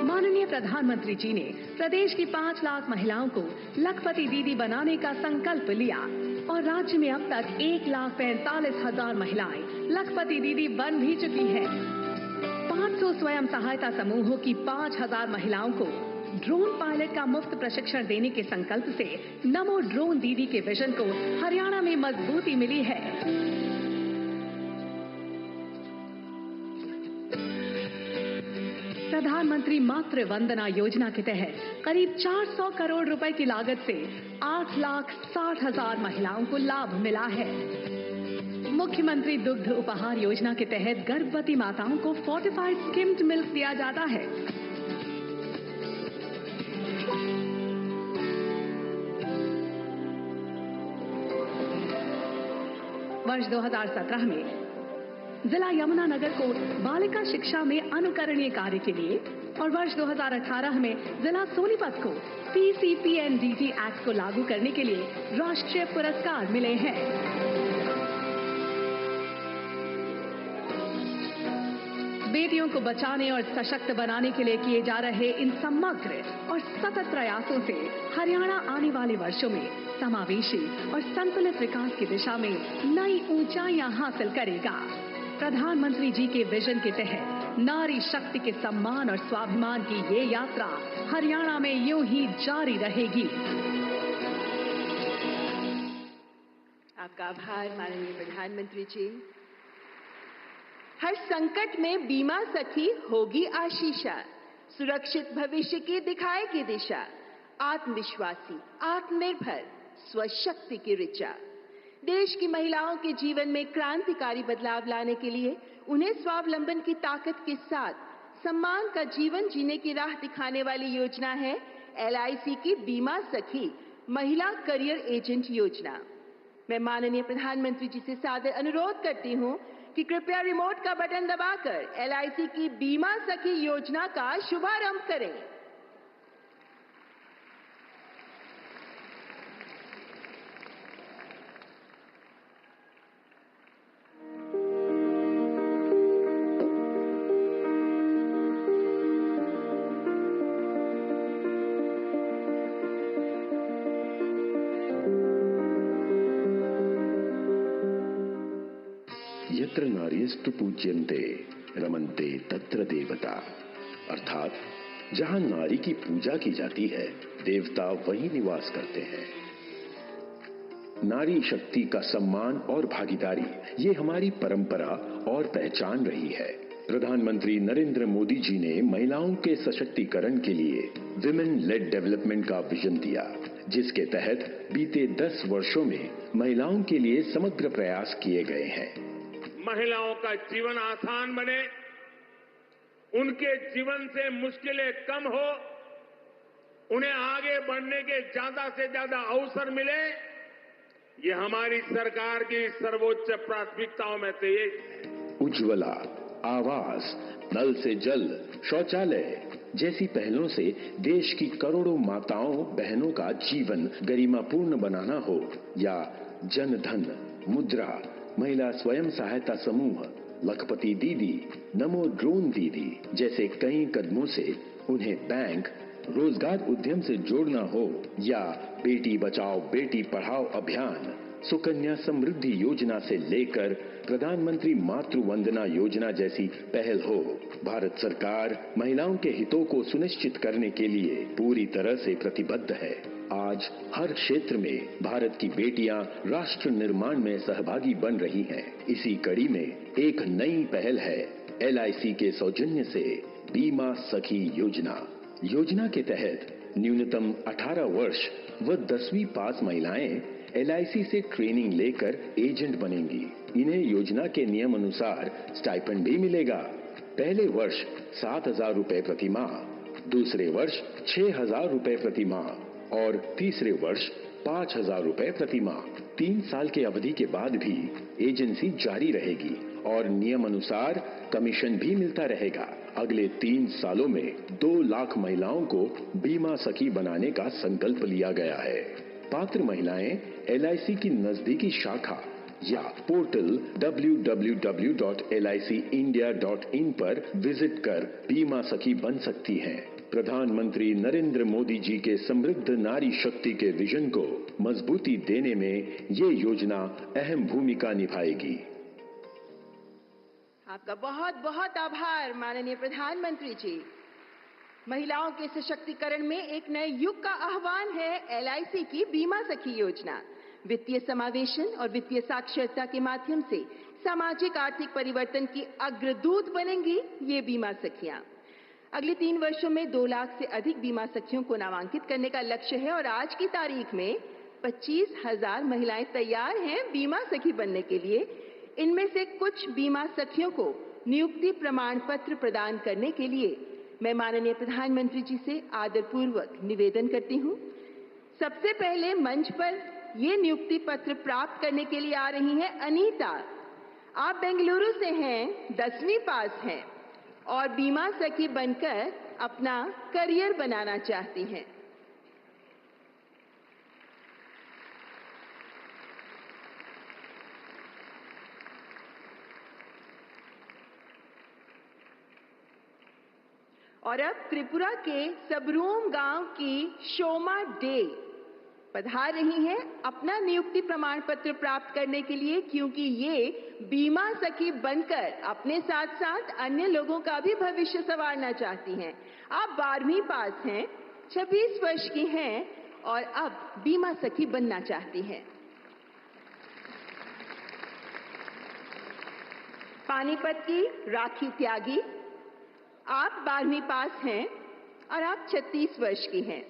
माननीय प्रधानमंत्री जी ने प्रदेश की 5 लाख महिलाओं को लखपति दीदी बनाने का संकल्प लिया और राज्य में अब तक 1,45,000 महिलाएं लखपति दीदी बन भी चुकी हैं। 500 स्वयं सहायता समूहों की 5,000 महिलाओं को ड्रोन पायलट का मुफ्त प्रशिक्षण देने के संकल्प से नमो ड्रोन दीदी के विजन को हरियाणा में मजबूती मिली है। प्रधानमंत्री मातृ वंदना योजना के तहत करीब 400 करोड़ रुपए की लागत से 8,60,000 महिलाओं को लाभ मिला है। मुख्यमंत्री दुग्ध उपहार योजना के तहत गर्भवती माताओं को फोर्टिफाइड स्किम्ड मिल्क दिया जाता है। वर्ष 2017 में जिला यमुनानगर को बालिका शिक्षा में अनुकरणीय कार्य के लिए और वर्ष 2018 में जिला सोनीपत को PCPNDT एक्ट को लागू करने के लिए राष्ट्रीय पुरस्कार मिले हैं। बेटियों को बचाने और सशक्त बनाने के लिए किए जा रहे इन समग्र और सतत प्रयासों से हरियाणा आने वाले वर्षों में समावेशी और संतुलित विकास की दिशा में नई ऊंचाइयां हासिल करेगा। प्रधानमंत्री जी के विजन के तहत नारी शक्ति के सम्मान और स्वाभिमान की ये यात्रा हरियाणा में यूं ही जारी रहेगी। आपका आभार माननीय प्रधानमंत्री जी। हर संकट में बीमा सखी होगी आशीषा, सुरक्षित भविष्य की दिखाएगी दिशा, आत्मविश्वासी, आत्मनिर्भर, स्वशक्ति की ऋचा। देश की महिलाओं के जीवन में क्रांतिकारी बदलाव लाने के लिए उन्हें स्वावलंबन की ताकत के साथ सम्मान का जीवन जीने की राह दिखाने वाली योजना है LIC की बीमा सखी महिला करियर एजेंट योजना। मैं माननीय प्रधानमंत्री जी से सादर अनुरोध करती हूं कि कृपया रिमोट का बटन दबाकर LIC की बीमा सखी योजना का शुभारंभ करें। यत्र नार्यस्तु पूज्यन्ते रमन्ते तत्र देवता, अर्थात जहां नारी की पूजा की जाती है देवता वहीं निवास करते हैं। नारी शक्ति का सम्मान और भागीदारी ये हमारी परंपरा और पहचान रही है। प्रधानमंत्री नरेंद्र मोदी जी ने महिलाओं के सशक्तिकरण के लिए विमेन लेड डेवलपमेंट का विजन दिया, जिसके तहत बीते 10 वर्षों में महिलाओं के लिए समग्र प्रयास किए गए हैं। महिलाओं का जीवन आसान बने, उनके जीवन से मुश्किलें कम हो, उन्हें आगे बढ़ने के ज्यादा से ज्यादा अवसर मिले, ये हमारी सरकार की सर्वोच्च प्राथमिकताओं में से एक है। उज्ज्वला, आवास, नल से जल, शौचालय जैसी पहलों से देश की करोड़ों माताओं बहनों का जीवन गरिमापूर्ण बनाना हो, या जन धन, मुद्रा, महिला स्वयं सहायता समूह, लखपति दीदी, नमो ड्रोन दीदी जैसे कई कदमों से उन्हें बैंक, रोजगार उद्यम से जोड़ना हो, या बेटी बचाओ बेटी पढ़ाओ अभियान, सुकन्या समृद्धि योजना से लेकर प्रधानमंत्री मातृ वंदना योजना जैसी पहल हो, भारत सरकार महिलाओं के हितों को सुनिश्चित करने के लिए पूरी तरह से प्रतिबद्ध है। आज हर क्षेत्र में भारत की बेटियां राष्ट्र निर्माण में सहभागी बन रही हैं। इसी कड़ी में एक नई पहल है LIC के सौजन्य से बीमा सखी योजना। योजना के तहत न्यूनतम 18 वर्ष व 10वीं पास महिलाएं LIC से ट्रेनिंग लेकर एजेंट बनेंगी। इन्हें योजना के नियम अनुसार स्टाइपेंड भी मिलेगा। पहले वर्ष 7,000 रुपए प्रति माह, दूसरे वर्ष 6,000 रुपए प्रति माह और तीसरे वर्ष 5,000 रुपए प्रति माह। 3 साल की अवधि के बाद भी एजेंसी जारी रहेगी और नियम अनुसार कमीशन भी मिलता रहेगा। अगले 3 सालों में 2 लाख महिलाओं को बीमा सखी बनाने का संकल्प लिया गया है। पात्र महिलाएं LIC की नजदीकी शाखा या पोर्टल www.licindia.in पर विजिट कर बीमा सखी बन सकती हैं। प्रधानमंत्री नरेंद्र मोदी जी के समृद्ध नारी शक्ति के विजन को मजबूती देने में ये योजना अहम भूमिका निभाएगी। आपका बहुत बहुत आभार माननीय प्रधानमंत्री जी। महिलाओं के सशक्तिकरण में एक नए युग का आह्वान है LIC की बीमा सखी योजना। वित्तीय समावेशन और वित्तीय साक्षरता के माध्यम से सामाजिक आर्थिक परिवर्तन की अग्रदूत बनेंगी ये बीमा सखियां। अगले 3 वर्षों में 2 लाख से अधिक बीमा सखियों को नामांकित करने का लक्ष्य है और आज की तारीख में 25,000 महिलाएं तैयार हैं बीमा सखी बनने के लिए। इनमें से कुछ बीमा सखियों को नियुक्ति प्रमाण पत्र प्रदान करने के लिए मैं माननीय प्रधानमंत्री जी से आदरपूर्वक निवेदन करती हूं। सबसे पहले मंच पर ये नियुक्ति पत्र प्राप्त करने के लिए आ रही हैं अनीता। आप बेंगलुरु से हैं, 10वीं पास हैं और बीमा सखी बनकर अपना करियर बनाना चाहती हैं। और अब त्रिपुरा के सबरूम गांव की शोमा डे पधार रही हैं अपना नियुक्ति प्रमाण पत्र प्राप्त करने के लिए, क्योंकि ये बीमा सखी बनकर अपने साथ साथ अन्य लोगों का भी भविष्य संवारना चाहती हैं। आप 12वीं पास हैं, 26 वर्ष की हैं और अब बीमा सखी बनना चाहती हैं। पानीपत की राखी त्यागी, आप 12वीं पास हैं और आप 36 वर्ष की हैं।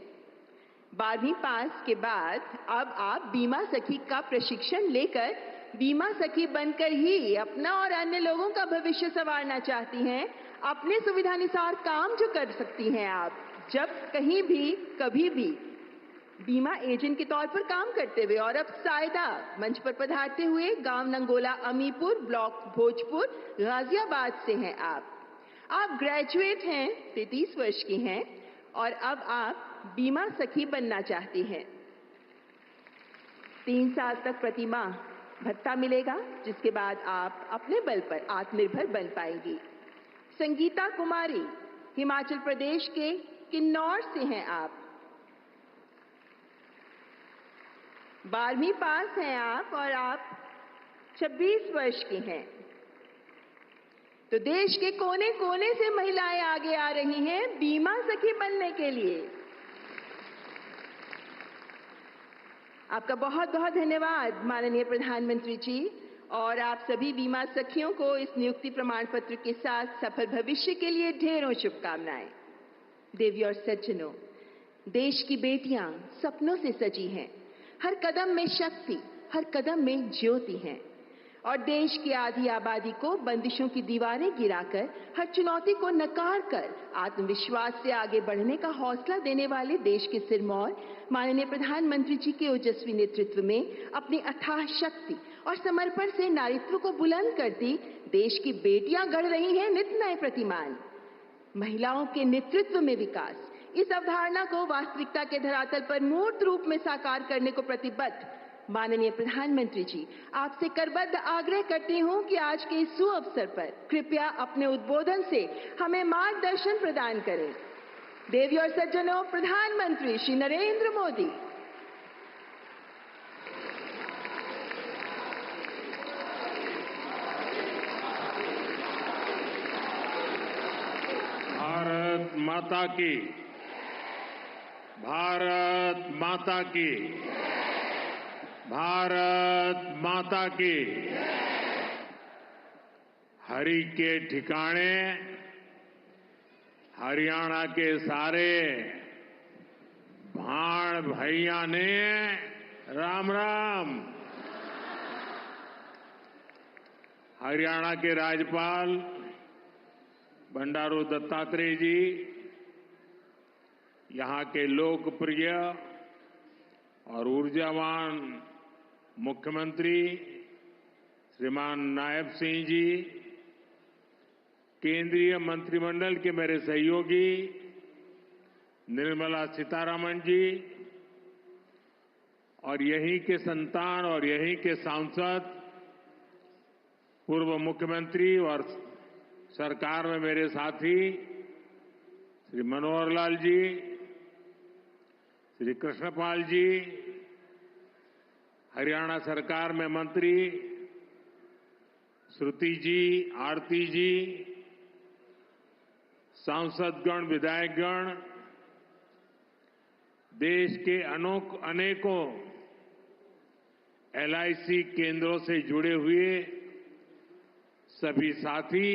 12वीं पास के बाद अब आप बीमा सखी का प्रशिक्षण लेकर बीमा सखी बनकर ही अपना और अन्य लोगों का भविष्य संवारना चाहती हैं। अपने सुविधानुसार काम जो कर सकती हैं आप, जब कहीं भी कभी भी बीमा एजेंट के तौर पर काम करते हुए। और अब सायदा मंच पर पधारते हुए गांव नंगोला अमीपुर, ब्लॉक भोजपुर, गाजियाबाद से हैं आप ग्रेजुएट हैं, 33 वर्ष की हैं और अब आप बीमा सखी बनना चाहती हैं। 3 साल तक प्रति माह भत्ता मिलेगा, जिसके बाद आप अपने बल पर आत्मनिर्भर बन पाएंगी। संगीता कुमारी, हिमाचल प्रदेश के किन्नौर से हैं आप। 12वीं पास हैं आप और आप 26 वर्ष की हैं। तो देश के कोने कोने से महिलाएं आगे आ रही हैं बीमा सखी बनने के लिए। आपका बहुत बहुत धन्यवाद माननीय प्रधानमंत्री जी, और आप सभी बीमा सखियों को इस नियुक्ति प्रमाण पत्र के साथ सफल भविष्य के लिए ढेरों शुभकामनाएं। देवी और सज्जनों, देश की बेटियां सपनों से सजी हैं। हर कदम में शक्ति, हर कदम में ज्योति है और देश की आधी आबादी को बंदिशों की दीवारें गिराकर, हर चुनौती को नकार कर आत्मविश्वास से आगे बढ़ने का हौसला देने वाले देश के सिरमौर माननीय प्रधानमंत्री जी के ओजस्वी नेतृत्व में अपनी अथाह शक्ति और समर्पण से नारीत्व को बुलंद करती देश की बेटियां गढ़ रही हैं नित नए प्रतिमान। महिलाओं के नेतृत्व में विकास, इस अवधारणा को वास्तविकता के धरातल पर मूर्त रूप में साकार करने को प्रतिबद्ध माननीय प्रधानमंत्री जी, आपसे करबद्ध आग्रह करती हूं कि आज के इस सुअवसर पर कृपया अपने उद्बोधन से हमें मार्गदर्शन प्रदान करें। देवी और सज्जनों, प्रधानमंत्री श्री नरेंद्र मोदी। भारत माता की, भारत माता की, भारत माता की। हरि के ठिकाने हरियाणा के सारे भाण भैया ने राम राम। हरियाणा के राज्यपाल बंडारू दत्तात्रेय जी, यहां के लोकप्रिय और ऊर्जावान मुख्यमंत्री श्रीमान नायब सिंह जी, केंद्रीय मंत्रिमंडल के मेरे सहयोगी निर्मला सीतारमण जी और यहीं के संतान और यहीं के सांसद, पूर्व मुख्यमंत्री और सरकार में मेरे साथी श्री मनोहर लाल जी, श्री कृष्णपाल जी, हरियाणा सरकार में मंत्री श्रुति जी, आरती जी, सांसदगण, विधायकगण, देश के अनेकों LIC केंद्रों से जुड़े हुए सभी साथी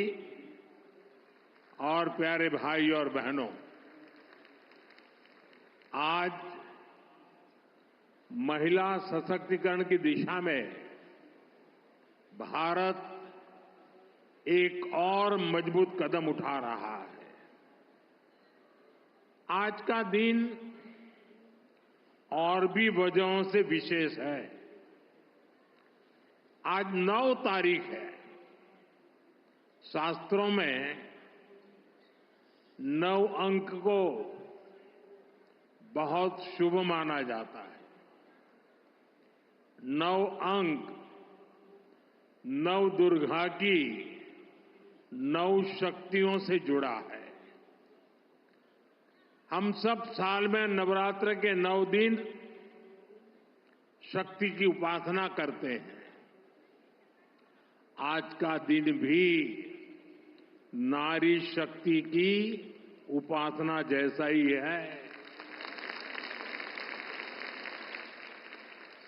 और प्यारे भाई और बहनों, आज महिला सशक्तिकरण की दिशा में भारत एक और मजबूत कदम उठा रहा है। आज का दिन और भी वजहों से विशेष है। आज 9 तारीख है। शास्त्रों में 9 अंक को बहुत शुभ माना जाता है। 9 अंक 9 दुर्गा की 9 शक्तियों से जुड़ा है। हम सब साल में नवरात्र के 9 दिन शक्ति की उपासना करते हैं। आज का दिन भी नारी शक्ति की उपासना जैसा ही है।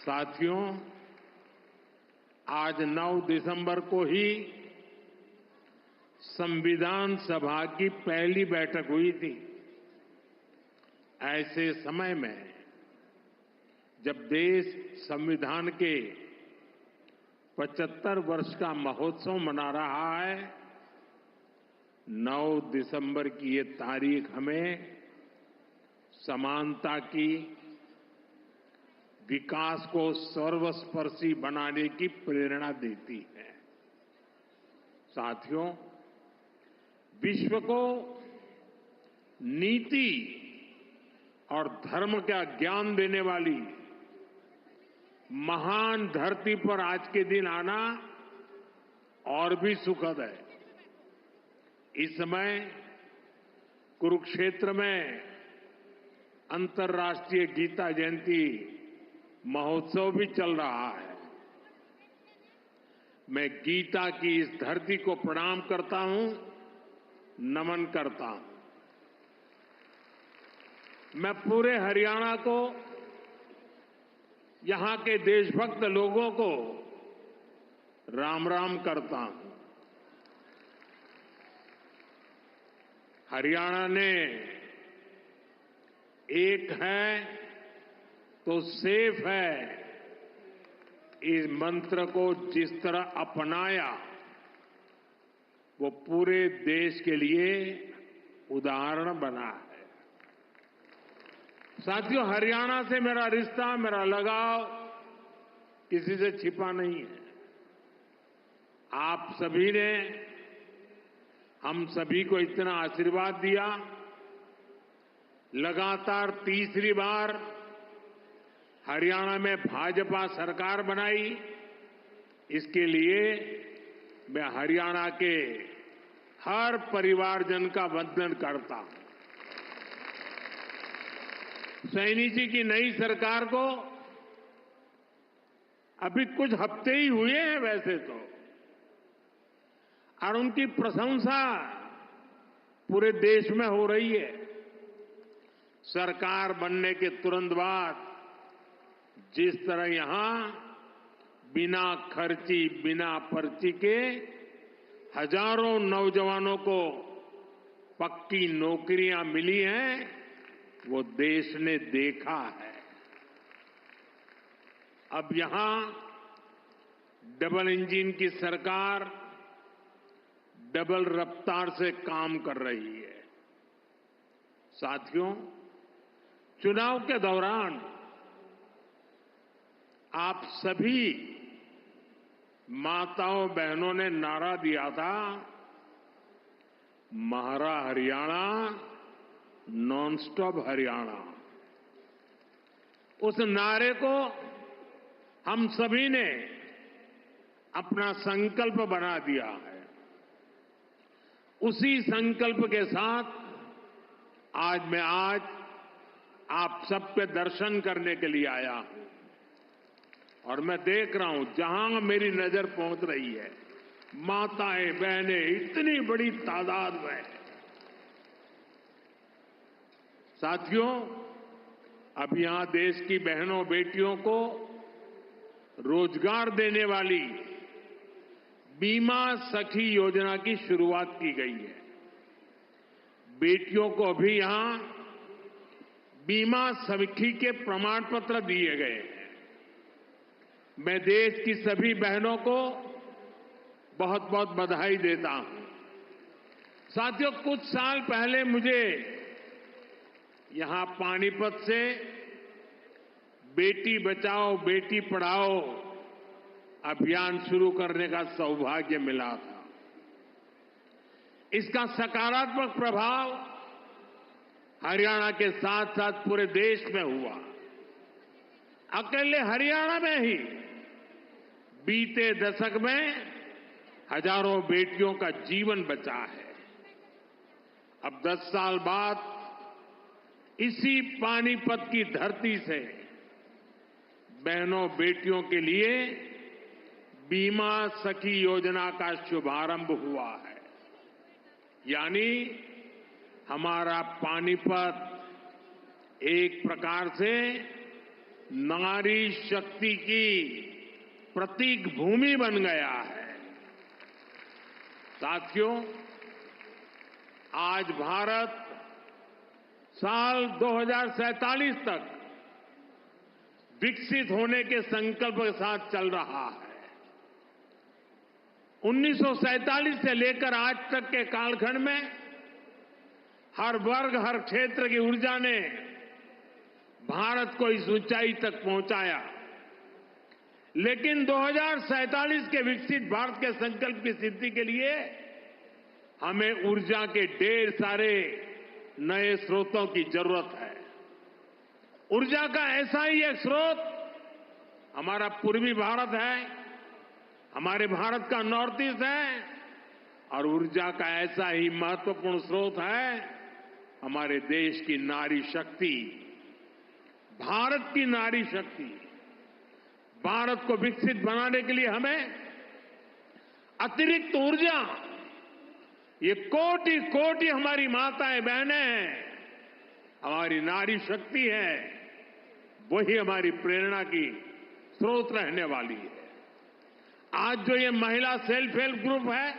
साथियों, आज 9 दिसंबर को ही संविधान सभा की पहली बैठक हुई थी। ऐसे समय में जब देश संविधान के 75 वर्ष का महोत्सव मना रहा है, 9 दिसंबर की ये तारीख हमें समानता की, विकास को सर्वस्पर्शी बनाने की प्रेरणा देती है। साथियों, विश्व को नीति और धर्म का ज्ञान देने वाली महान धरती पर आज के दिन आना और भी सुखद है। इस समय कुरुक्षेत्र में अंतर्राष्ट्रीय गीता जयंती महोत्सव भी चल रहा है। मैं गीता की इस धरती को प्रणाम करता हूं, नमन करता हूं। मैं पूरे हरियाणा को, यहां के देशभक्त लोगों को राम राम करता हूं। हरियाणा ने एक है तो सेफ है इस मंत्र को जिस तरह अपनाया, वो पूरे देश के लिए उदाहरण बना है। साथियों, हरियाणा से मेरा रिश्ता, मेरा लगाव किसी से छिपा नहीं है। आप सभी ने हम सभी को इतना आशीर्वाद दिया। लगातार तीसरी बार हरियाणा में भाजपा सरकार बनाई। इसके लिए मैं हरियाणा के हर परिवारजन का वंदन करता हूं। सैनी जी की नई सरकार को अभी कुछ हफ्ते ही हुए हैं वैसे तो, और उनकी प्रशंसा पूरे देश में हो रही है। सरकार बनने के तुरंत बाद जिस तरह यहां बिना खर्ची, बिना पर्ची के हजारों नौजवानों को पक्की नौकरियां मिली हैं, वो देश ने देखा है। अब यहां डबल इंजन की सरकार डबल रफ्तार से काम कर रही है। साथियों, चुनाव के दौरान आप सभी माताओं बहनों ने नारा दिया था, महारा हरियाणा, नॉन स्टॉप हरियाणा। उस नारे को हम सभी ने अपना संकल्प बना दिया है। उसी संकल्प के साथ आज आप सबके दर्शन करने के लिए आया हूं। और मैं देख रहा हूं, जहां मेरी नजर पहुंच रही है, माताएं बहनें इतनी बड़ी तादाद में। साथियों, अब यहां देश की बहनों बेटियों को रोजगार देने वाली बीमा सखी योजना की शुरुआत की गई है। बेटियों को अभी यहां बीमा सखी के प्रमाण पत्र दिए गए हैं। मैं देश की सभी बहनों को बहुत बहुत बधाई देता हूं। साथियों, कुछ साल पहले मुझे यहां पानीपत से बेटी बचाओ बेटी पढ़ाओ अभियान शुरू करने का सौभाग्य मिला था। इसका सकारात्मक प्रभाव हरियाणा के साथ साथ पूरे देश में हुआ। अकेले हरियाणा में ही बीते दशक में हजारों बेटियों का जीवन बचा है। अब 10 साल बाद इसी पानीपत की धरती से बहनों बेटियों के लिए बीमा सखी योजना का शुभारंभ हुआ है। यानी हमारा पानीपत एक प्रकार से नारी शक्ति की प्रतीक भूमि बन गया है। साथियों, आज भारत साल 2047 तक विकसित होने के संकल्प के साथ चल रहा है। 1947 से लेकर आज तक के कालखंड में हर वर्ग हर क्षेत्र की ऊर्जा ने भारत को इस ऊंचाई तक पहुंचाया। लेकिन 2047 के विकसित भारत के संकल्प की सिद्धि के लिए हमें ऊर्जा के ढेर सारे नए स्रोतों की जरूरत है। ऊर्जा का ऐसा ही एक स्रोत हमारा पूर्वी भारत है, हमारे भारत का नॉर्थ ईस्ट है, और ऊर्जा का ऐसा ही महत्वपूर्ण स्रोत है हमारे देश की नारी शक्ति, भारत की नारी शक्ति। भारत को विकसित बनाने के लिए हमें अतिरिक्त ऊर्जा, ये कोटि कोटि हमारी माताएं बहनें हैं, हमारी नारी शक्ति है, वही हमारी प्रेरणा की स्रोत रहने वाली है। आज जो ये महिला सेल्फ हेल्प ग्रुप है,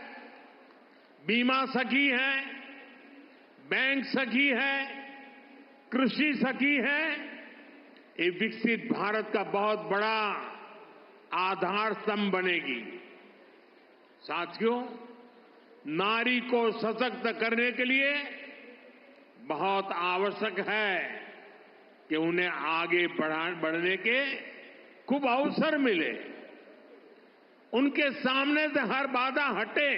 बीमा सखी है, बैंक सखी है, कृषि सखी है, ये विकसित भारत का बहुत बड़ा आधार स्तंभ बनेगी। साथियों, नारी को सशक्त करने के लिए बहुत आवश्यक है कि उन्हें आगे बढ़ने के खूब अवसर मिले, उनके सामने से हर बाधा हटे।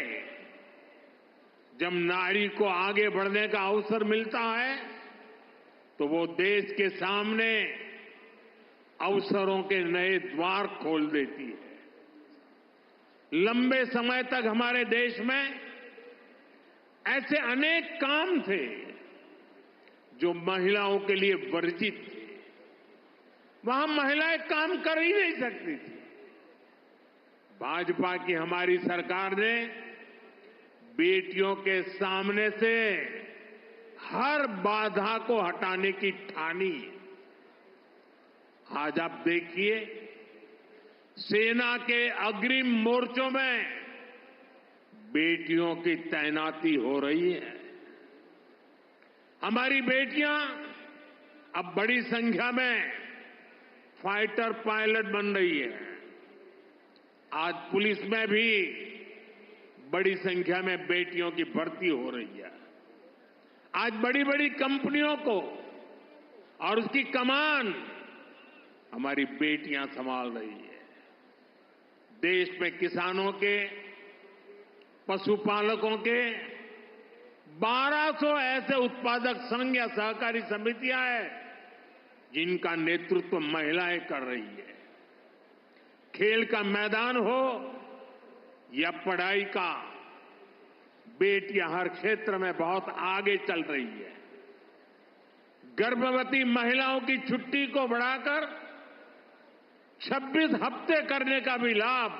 जब नारी को आगे बढ़ने का अवसर मिलता है तो वो देश के सामने अवसरों के नए द्वार खोल देती है। लंबे समय तक हमारे देश में ऐसे अनेक काम थे जो महिलाओं के लिए वर्जित थे। वहां महिलाएं काम कर ही नहीं सकती थी। भाजपा की हमारी सरकार ने बेटियों के सामने से हर बाधा को हटाने की ठानी। आज आप देखिए, सेना के अग्रिम मोर्चों में बेटियों की तैनाती हो रही है। हमारी बेटियां अब बड़ी संख्या में फाइटर पायलट बन रही है। आज पुलिस में भी बड़ी संख्या में बेटियों की भर्ती हो रही है। आज बड़ी बड़ी कंपनियों को और उसकी कमान हमारी बेटियां संभाल रही है। देश में किसानों के, पशुपालकों के 1200 ऐसे उत्पादक संघ या सहकारी समितियां हैं जिनका नेतृत्व महिलाएं कर रही है। खेल का मैदान हो या पढ़ाई का, बेटियां हर क्षेत्र में बहुत आगे चल रही है। गर्भवती महिलाओं की छुट्टी को बढ़ाकर 26 हफ्ते करने का भी लाभ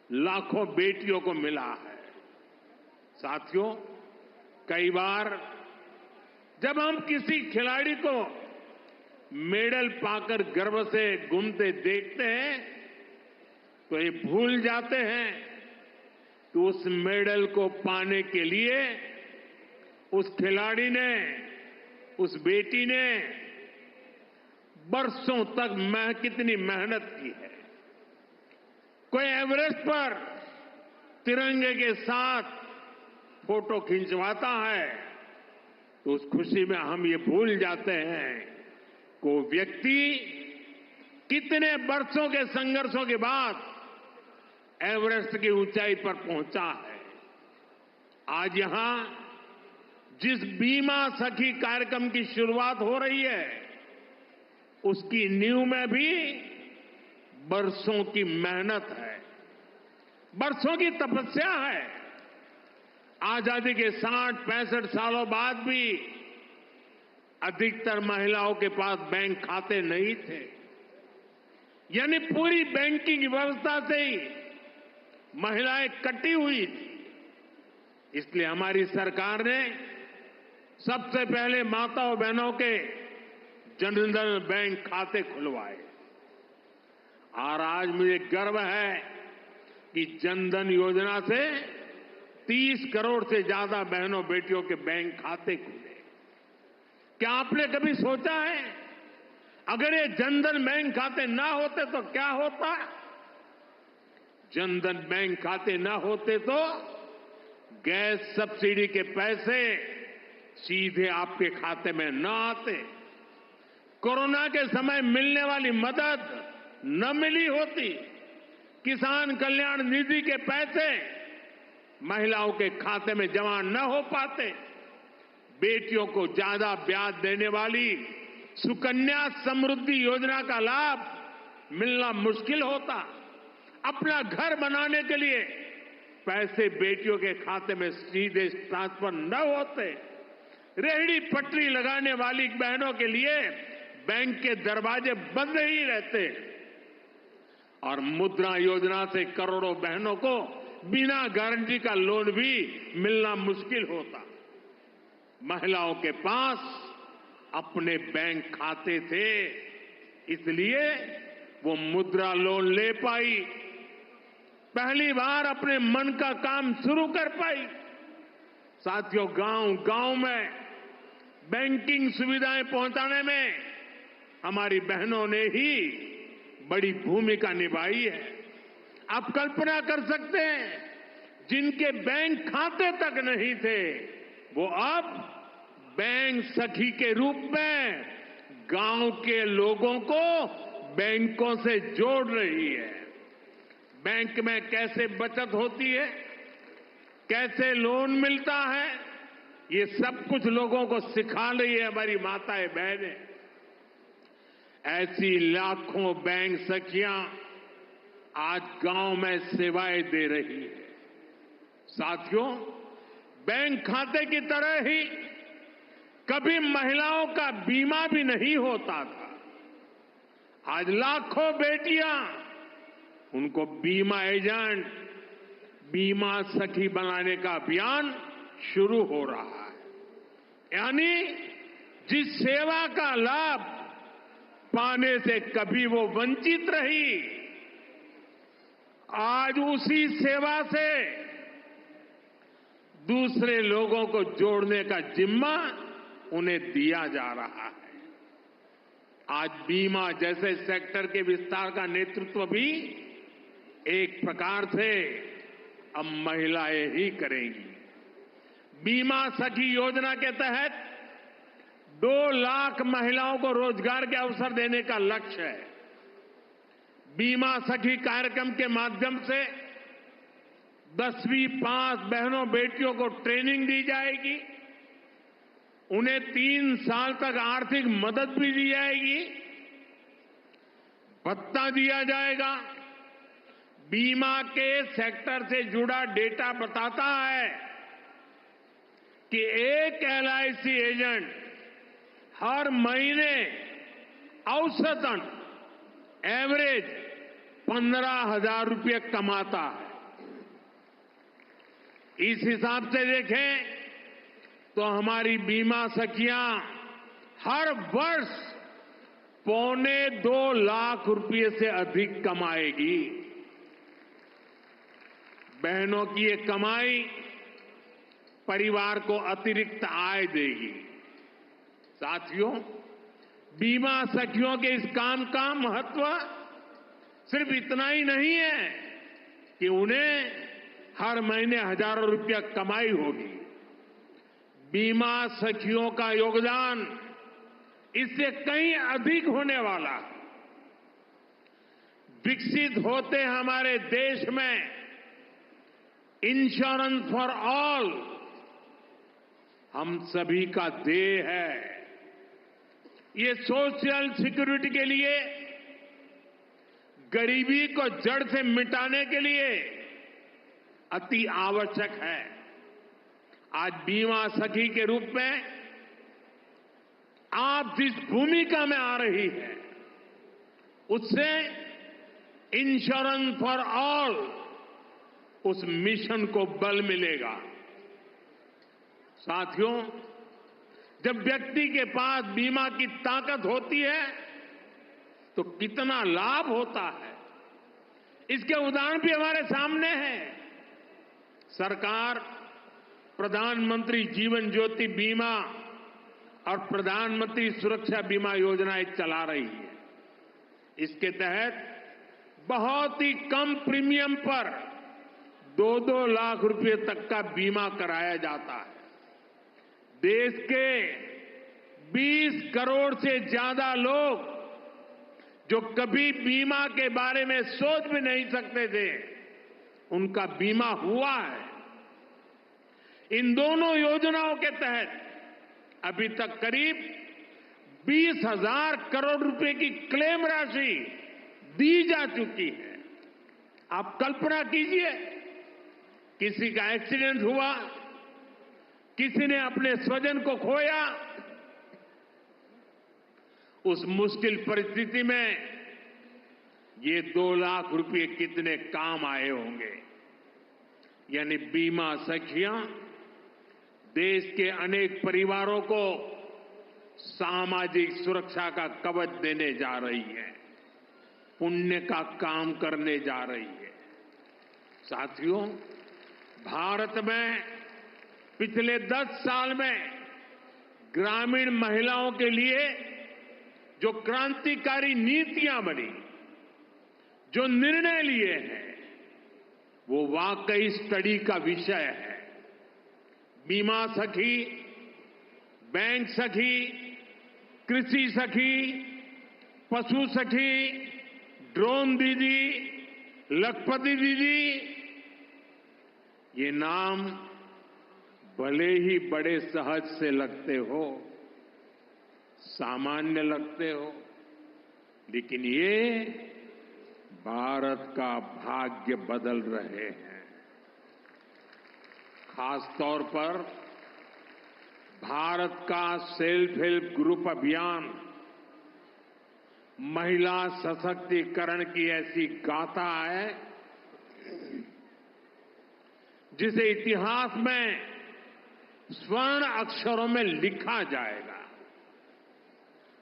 लाखों बेटियों को मिला है। साथियों, कई बार जब हम किसी खिलाड़ी को मेडल पाकर गर्व से घूमते देखते हैं तो ये भूल जाते हैं कि उस मेडल को पाने के लिए उस खिलाड़ी ने, उस बेटी ने बरसों तक कितनी मेहनत की है। कोई एवरेस्ट पर तिरंगे के साथ फोटो खिंचवाता है तो उस खुशी में हम ये भूल जाते हैं कि वो व्यक्ति कितने वर्षों के संघर्षों के बाद एवरेस्ट की ऊंचाई पर पहुंचा है। आज यहां जिस बीमा सखी कार्यक्रम की शुरुआत हो रही है उसकी नींव में भी बरसों की मेहनत है, बरसों की तपस्या है। आजादी के 60-65 सालों बाद भी अधिकतर महिलाओं के पास बैंक खाते नहीं थे, यानी पूरी बैंकिंग व्यवस्था से ही महिलाएं कटी हुई थी। इसलिए हमारी सरकार ने सबसे पहले माताओं बहनों के जनधन बैंक खाते खुलवाए और आज मुझे गर्व है कि जनधन योजना से 30 करोड़ से ज्यादा बहनों बेटियों के बैंक खाते खुले। क्या आपने कभी सोचा है अगर ये जनधन बैंक खाते ना होते तो क्या होता? जनधन बैंक खाते ना होते तो गैस सब्सिडी के पैसे सीधे आपके खाते में न आते, कोरोना के समय मिलने वाली मदद न मिली होती, किसान कल्याण निधि के पैसे महिलाओं के खाते में जमा न हो पाते, बेटियों को ज्यादा ब्याज देने वाली सुकन्या समृद्धि योजना का लाभ मिलना मुश्किल होता, अपना घर बनाने के लिए पैसे बेटियों के खाते में सीधे ट्रांसफर न होते, रेहड़ी पटरी लगाने वाली बहनों के लिए बैंक के दरवाजे बंद ही रहते और मुद्रा योजना से करोड़ों बहनों को बिना गारंटी का लोन भी मिलना मुश्किल होता। महिलाओं के पास अपने बैंक खाते थे, इसलिए वो मुद्रा लोन ले पाई, पहली बार अपने मन का काम शुरू कर पाई। साथियों, गांव-गांव में बैंकिंग सुविधाएं पहुंचाने में हमारी बहनों ने ही बड़ी भूमिका निभाई है। आप कल्पना कर सकते हैं, जिनके बैंक खाते तक नहीं थे वो अब बैंक सखी के रूप में गांव के लोगों को बैंकों से जोड़ रही है। बैंक में कैसे बचत होती है, कैसे लोन मिलता है, ये सब कुछ लोगों को सिखा रही है हमारी माताएं बहनें। ऐसी लाखों बैंक सखियां आज गांव में सेवाएं दे रही है। साथियों, बैंक खाते की तरह ही कभी महिलाओं का बीमा भी नहीं होता था। आज लाखों बेटियां, उनको बीमा एजेंट, बीमा सखी बनाने का अभियान शुरू हो रहा है। यानी जिस सेवा का लाभ पाने से कभी वो वंचित रही, आज उसी सेवा से दूसरे लोगों को जोड़ने का जिम्मा उन्हें दिया जा रहा है। आज बीमा जैसे सेक्टर के विस्तार का नेतृत्व भी एक प्रकार से अब महिलाएं ही करेंगी। बीमा सखी योजना के तहत 2 लाख महिलाओं को रोजगार के अवसर देने का लक्ष्य है। बीमा सखी कार्यक्रम के माध्यम से 10वीं पास बहनों बेटियों को ट्रेनिंग दी जाएगी, उन्हें 3 साल तक आर्थिक मदद भी दी जाएगी, भत्ता दिया जाएगा। बीमा के सेक्टर से जुड़ा डेटा बताता है कि एक LIC एजेंट हर महीने औसतन एवरेज 15,000 रुपये कमाता है। इस हिसाब से देखें तो हमारी बीमा सखियां हर वर्ष 2.25 लाख रुपये से अधिक कमाएगी। बहनों की ये कमाई परिवार को अतिरिक्त आय देगी। साथियों, बीमा सखियों के इस काम का महत्व सिर्फ इतना ही नहीं है कि उन्हें हर महीने हजारों रुपया कमाई होगी। बीमा सखियों का योगदान इससे कहीं अधिक होने वाला है। विकसित होते हमारे देश में इंश्योरेंस फॉर ऑल हम सभी का ध्येय है। ये सोशल सिक्योरिटी के लिए, गरीबी को जड़ से मिटाने के लिए अति आवश्यक है। आज बीमा सखी के रूप में आप जिस भूमिका में आ रही है, उससे इंश्योरेंस फॉर ऑल उस मिशन को बल मिलेगा। साथियों, जब व्यक्ति के पास बीमा की ताकत होती है तो कितना लाभ होता है, इसके उदाहरण भी हमारे सामने हैं। सरकार प्रधानमंत्री जीवन ज्योति बीमा और प्रधानमंत्री सुरक्षा बीमा योजनाएं चला रही है। इसके तहत बहुत ही कम प्रीमियम पर 2-2 लाख रुपए तक का बीमा कराया जाता है। देश के 20 करोड़ से ज्यादा लोग जो कभी बीमा के बारे में सोच भी नहीं सकते थे, उनका बीमा हुआ है। इन दोनों योजनाओं के तहत अभी तक करीब 20,000 करोड़ रुपए की क्लेम राशि दी जा चुकी है। आप कल्पना कीजिए, किसी का एक्सीडेंट हुआ, किसी ने अपने स्वजन को खोया, उस मुश्किल परिस्थिति में ये 2 लाख रुपए कितने काम आए होंगे। यानी बीमा सखियां देश के अनेक परिवारों को सामाजिक सुरक्षा का कवच देने जा रही है, पुण्य का काम करने जा रही है। साथियों, भारत में पिछले 10 साल में ग्रामीण महिलाओं के लिए जो क्रांतिकारी नीतियां बनी, जो निर्णय लिए हैं, वो वाकई स्टडी का विषय है। बीमा सखी, बैंक सखी, कृषि सखी, पशु सखी, ड्रोन दीदी, लखपति दीदी, ये नाम भले ही बड़े सहज से लगते हो, सामान्य लगते हो, लेकिन ये भारत का भाग्य बदल रहे हैं। खासतौर पर भारत का सेल्फ हेल्प ग्रुप अभियान महिला सशक्तिकरण की ऐसी गाथा है जिसे इतिहास में स्वर्ण अक्षरों में लिखा जाएगा।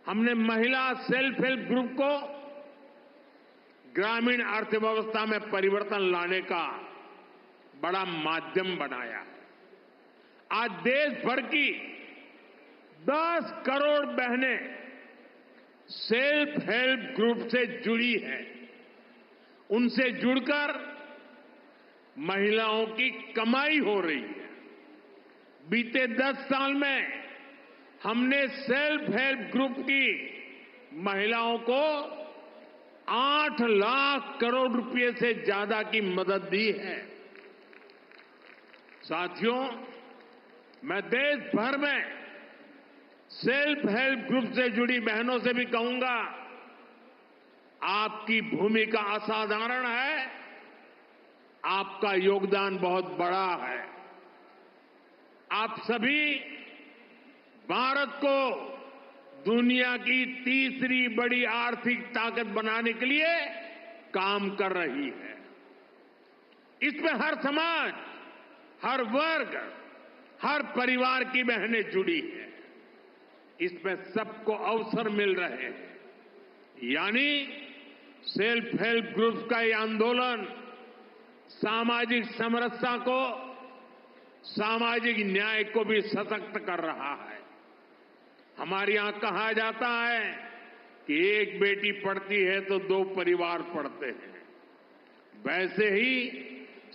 हमने महिला सेल्फ हेल्प ग्रुप को ग्रामीण अर्थव्यवस्था में परिवर्तन लाने का बड़ा माध्यम बनाया। आज देश भर की 10 करोड़ बहनें सेल्फ हेल्प ग्रुप से जुड़ी हैं। उनसे जुड़कर महिलाओं की कमाई हो रही है। बीते 10 साल में हमने सेल्फ हेल्प ग्रुप की महिलाओं को 8 लाख करोड़ रुपए से ज्यादा की मदद दी है। साथियों, मैं देश भर में सेल्फ हेल्प ग्रुप से जुड़ी बहनों से भी कहूंगा, आपकी भूमिका असाधारण है, आपका योगदान बहुत बड़ा है। आप सभी भारत को दुनिया की तीसरी बड़ी आर्थिक ताकत बनाने के लिए काम कर रही है। इसमें हर समाज, हर वर्ग, हर परिवार की बहनें जुड़ी हैं। इसमें सबको अवसर मिल रहे हैं। यानी सेल्फ हेल्प ग्रुप का ये आंदोलन सामाजिक समरसता को सामाजिक न्याय को भी सशक्त कर रहा है। हमारे यहां कहा जाता है कि एक बेटी पढ़ती है तो 2 परिवार पढ़ते हैं। वैसे ही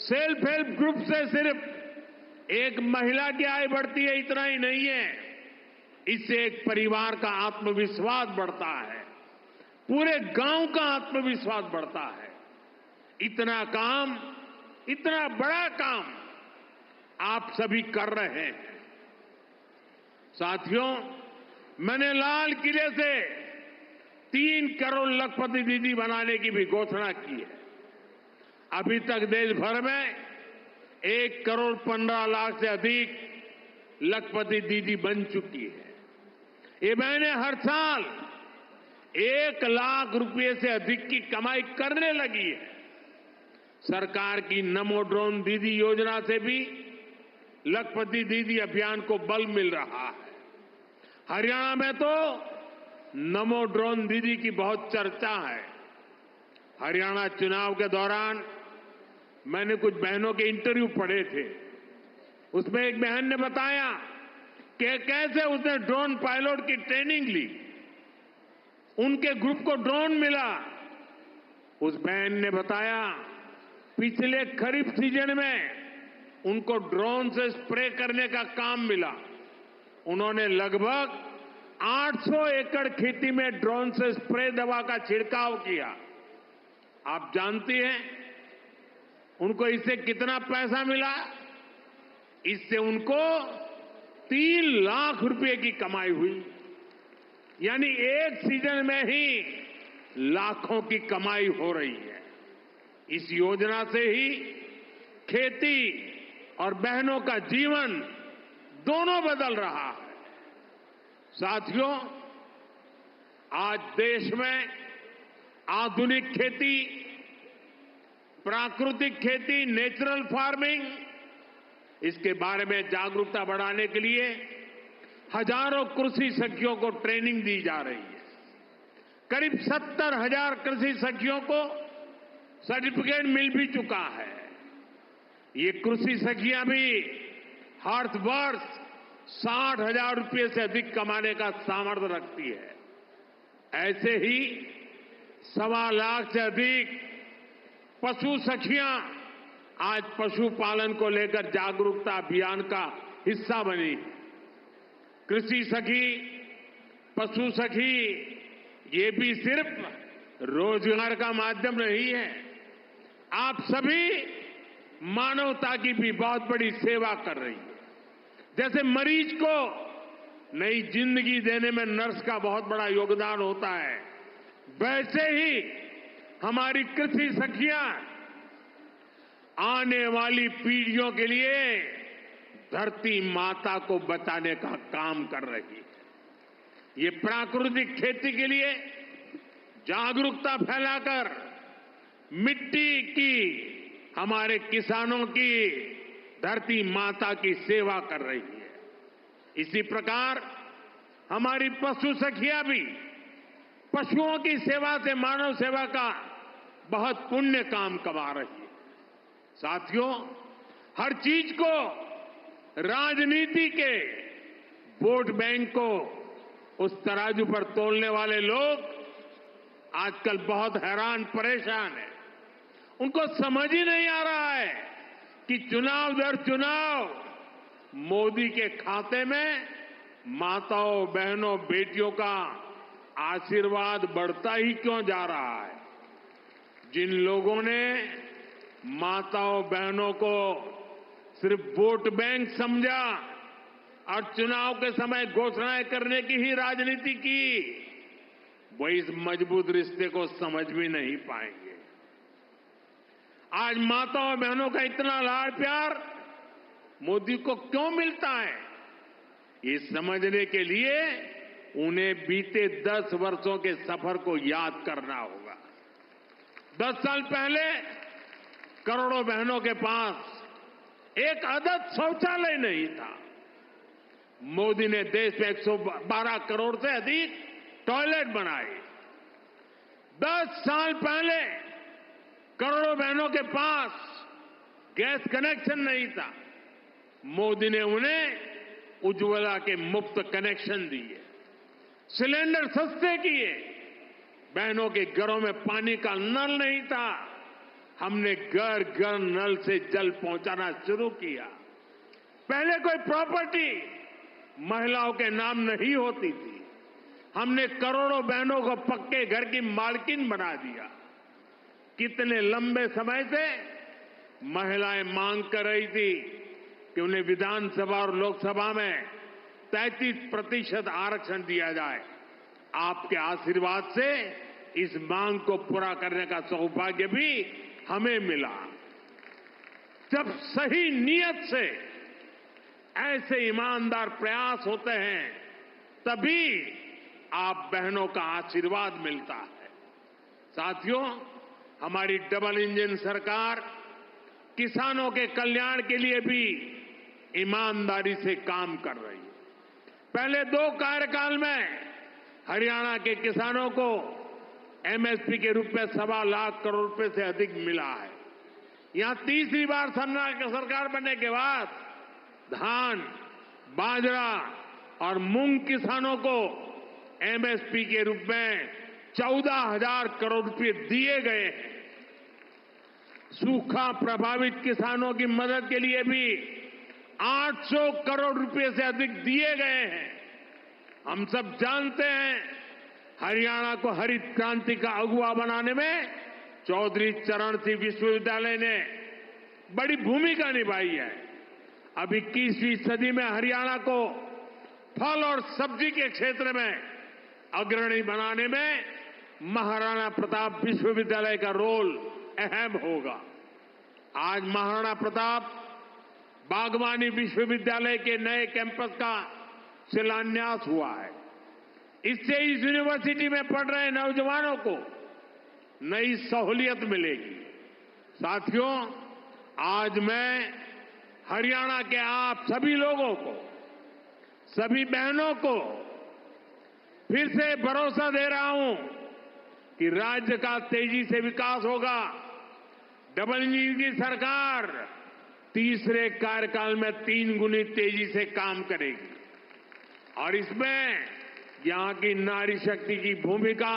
सेल्फ हेल्प ग्रुप से सिर्फ एक महिला की आय बढ़ती है, इतना ही नहीं है, इससे एक परिवार का आत्मविश्वास बढ़ता है, पूरे गांव का आत्मविश्वास बढ़ता है। इतना काम, इतना बड़ा काम आप सभी कर रहे हैं। साथियों, मैंने लाल किले से 3 करोड़ लखपति दीदी बनाने की भी घोषणा की है। अभी तक देश भर में 1 करोड़ 15 लाख से अधिक लखपति दीदी बन चुकी है। ये बहनें हर साल 1 लाख रुपए से अधिक की कमाई करने लगी है। सरकार की नमो ड्रोन दीदी योजना से भी लखपति दीदी अभियान को बल मिल रहा है। हरियाणा में तो नमो ड्रोन दीदी की बहुत चर्चा है। हरियाणा चुनाव के दौरान मैंने कुछ बहनों के इंटरव्यू पढ़े थे। उसमें एक बहन ने बताया कि कैसे उसने ड्रोन पायलट की ट्रेनिंग ली, उनके ग्रुप को ड्रोन मिला। उस बहन ने बताया पिछले खरीफ सीजन में उनको ड्रोन से स्प्रे करने का काम मिला। उन्होंने लगभग 800 एकड़ खेती में ड्रोन से स्प्रे दवा का छिड़काव किया। आप जानती हैं उनको इससे कितना पैसा मिला? इससे उनको 3 लाख रुपए की कमाई हुई। यानी एक सीजन में ही लाखों की कमाई हो रही है। इस योजना से ही खेती और बहनों का जीवन दोनों बदल रहा है। साथियों, आज देश में आधुनिक खेती, प्राकृतिक खेती, नेचुरल फार्मिंग, इसके बारे में जागरूकता बढ़ाने के लिए हजारों कृषि सखियों को ट्रेनिंग दी जा रही है। करीब 70,000 कृषि सखियों को सर्टिफिकेट मिल भी चुका है। ये कृषि सखियां भी हर वर्ष 60,000 रुपये से अधिक कमाने का सामर्थ्य रखती है। ऐसे ही 1.25 लाख से अधिक पशु सखियां आज पशुपालन को लेकर जागरूकता अभियान का हिस्सा बनी। कृषि सखी, पशु सखी, ये भी सिर्फ रोजगार का माध्यम नहीं है, आप सभी मानवता की भी बहुत बड़ी सेवा कर रही है। जैसे मरीज को नई जिंदगी देने में नर्स का बहुत बड़ा योगदान होता है, वैसे ही हमारी कृषि सखियां आने वाली पीढ़ियों के लिए धरती माता को बचाने का काम कर रही है। ये प्राकृतिक खेती के लिए जागरूकता फैलाकर मिट्टी की, हमारे किसानों की, धरती माता की सेवा कर रही है। इसी प्रकार हमारी पशु सखियां भी पशुओं की सेवा से मानव सेवा का बहुत पुण्य काम कमा रही है। साथियों, हर चीज को राजनीति के वोट बैंक को उस तराजू पर तोलने वाले लोग आजकल बहुत हैरान परेशान हैं। उनको समझ ही नहीं आ रहा है कि चुनाव दर चुनाव मोदी के खाते में माताओं, बहनों, बेटियों का आशीर्वाद बढ़ता ही क्यों जा रहा है। जिन लोगों ने माताओं, बहनों को सिर्फ वोट बैंक समझा और चुनाव के समय घोषणाएं करने की ही राजनीति की, वो इस मजबूत रिश्ते को समझ भी नहीं पाएंगे। आज माताओं, बहनों का इतना लाड़ प्यार मोदी को क्यों मिलता है, ये समझने के लिए उन्हें बीते 10 वर्षों के सफर को याद करना होगा। 10 साल पहले करोड़ों बहनों के पास एक आदत शौचालय नहीं था। मोदी ने देश में 112 करोड़ से अधिक टॉयलेट बनाए। 10 साल पहले करोड़ों बहनों के पास गैस कनेक्शन नहीं था। मोदी ने उन्हें उज्ज्वला के मुफ्त कनेक्शन दिए, सिलेंडर सस्ते किए, बहनों के घरों में पानी का नल नहीं था, हमने घर घर नल से जल पहुंचाना शुरू किया। पहले कोई प्रॉपर्टी महिलाओं के नाम नहीं होती थी, हमने करोड़ों बहनों को पक्के घर की मालकिन बना दिया। कितने लंबे समय से महिलाएं मांग कर रही थी कि उन्हें विधानसभा और लोकसभा में 33% आरक्षण दिया जाए। आपके आशीर्वाद से इस मांग को पूरा करने का सौभाग्य भी हमें मिला। जब सही नियत से ऐसे ईमानदार प्रयास होते हैं तभी आप बहनों का आशीर्वाद मिलता है। साथियों, हमारी डबल इंजन सरकार किसानों के कल्याण के लिए भी ईमानदारी से काम कर रही है। पहले 2 कार्यकाल में हरियाणा के किसानों को एमएसपी के रूप में 1.25 लाख करोड़ रुपए से अधिक मिला है। यहां तीसरी बार सरकार बनने के बाद धान, बाजरा और मूंग किसानों को एमएसपी के रूप में 14,000 करोड़ रुपए दिए गए हैं। सूखा प्रभावित किसानों की मदद के लिए भी 800 करोड़ रुपए से अधिक दिए गए हैं। हम सब जानते हैं हरियाणा को हरित क्रांति का अगुवा बनाने में चौधरी चरण सिंह विश्वविद्यालय ने बड़ी भूमिका निभाई है। अब 21वीं सदी में हरियाणा को फल और सब्जी के क्षेत्र में अग्रणी बनाने में महाराणा प्रताप विश्वविद्यालय का रोल अहम होगा। आज महाराणा प्रताप बागवानी विश्वविद्यालय के नए कैंपस का शिलान्यास हुआ है। इससे इस यूनिवर्सिटी में पढ़ रहे नौजवानों को नई सहूलियत मिलेगी। साथियों, आज मैं हरियाणा के आप सभी लोगों को, सभी बहनों को फिर से भरोसा दे रहा हूं कि राज्य का तेजी से विकास होगा। डबल इंजन की सरकार तीसरे कार्यकाल में 3 गुनी तेजी से काम करेगी और इसमें यहां की नारी शक्ति की भूमिका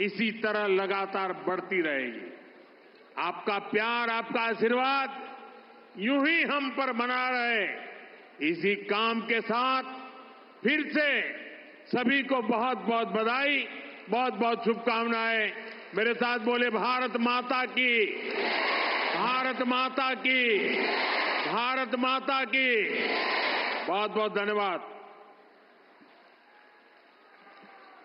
इसी तरह लगातार बढ़ती रहेगी। आपका प्यार, आपका आशीर्वाद यूं ही हम पर बना रहे। इसी काम के साथ फिर से सभी को बहुत बहुत बधाई, बहुत बहुत शुभकामनाएं। मेरे साथ बोले भारत माता की, भारत माता की, भारत माता की। बहुत बहुत धन्यवाद।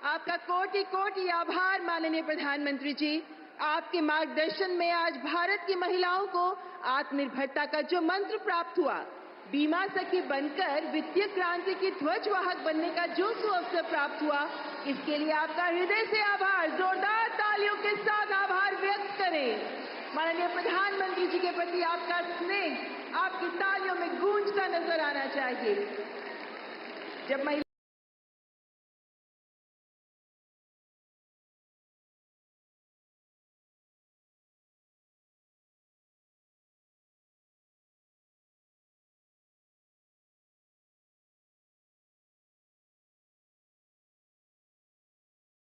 आपका कोटि कोटि आभार माननीय प्रधानमंत्री जी। आपके मार्गदर्शन में आज भारत की महिलाओं को आत्मनिर्भरता का जो मंत्र प्राप्त हुआ, बीमा सखी बनकर वित्तीय क्रांति की ध्वजवाहक बनने का जो सुअवसर प्राप्त हुआ, इसके लिए आपका हृदय से आभार। जोरदार तालियों के साथ आभार व्यक्त करें। माननीय प्रधानमंत्री जी के प्रति आपका स्नेह आपकी तालियों में गूंजता नजर आना चाहिए। जब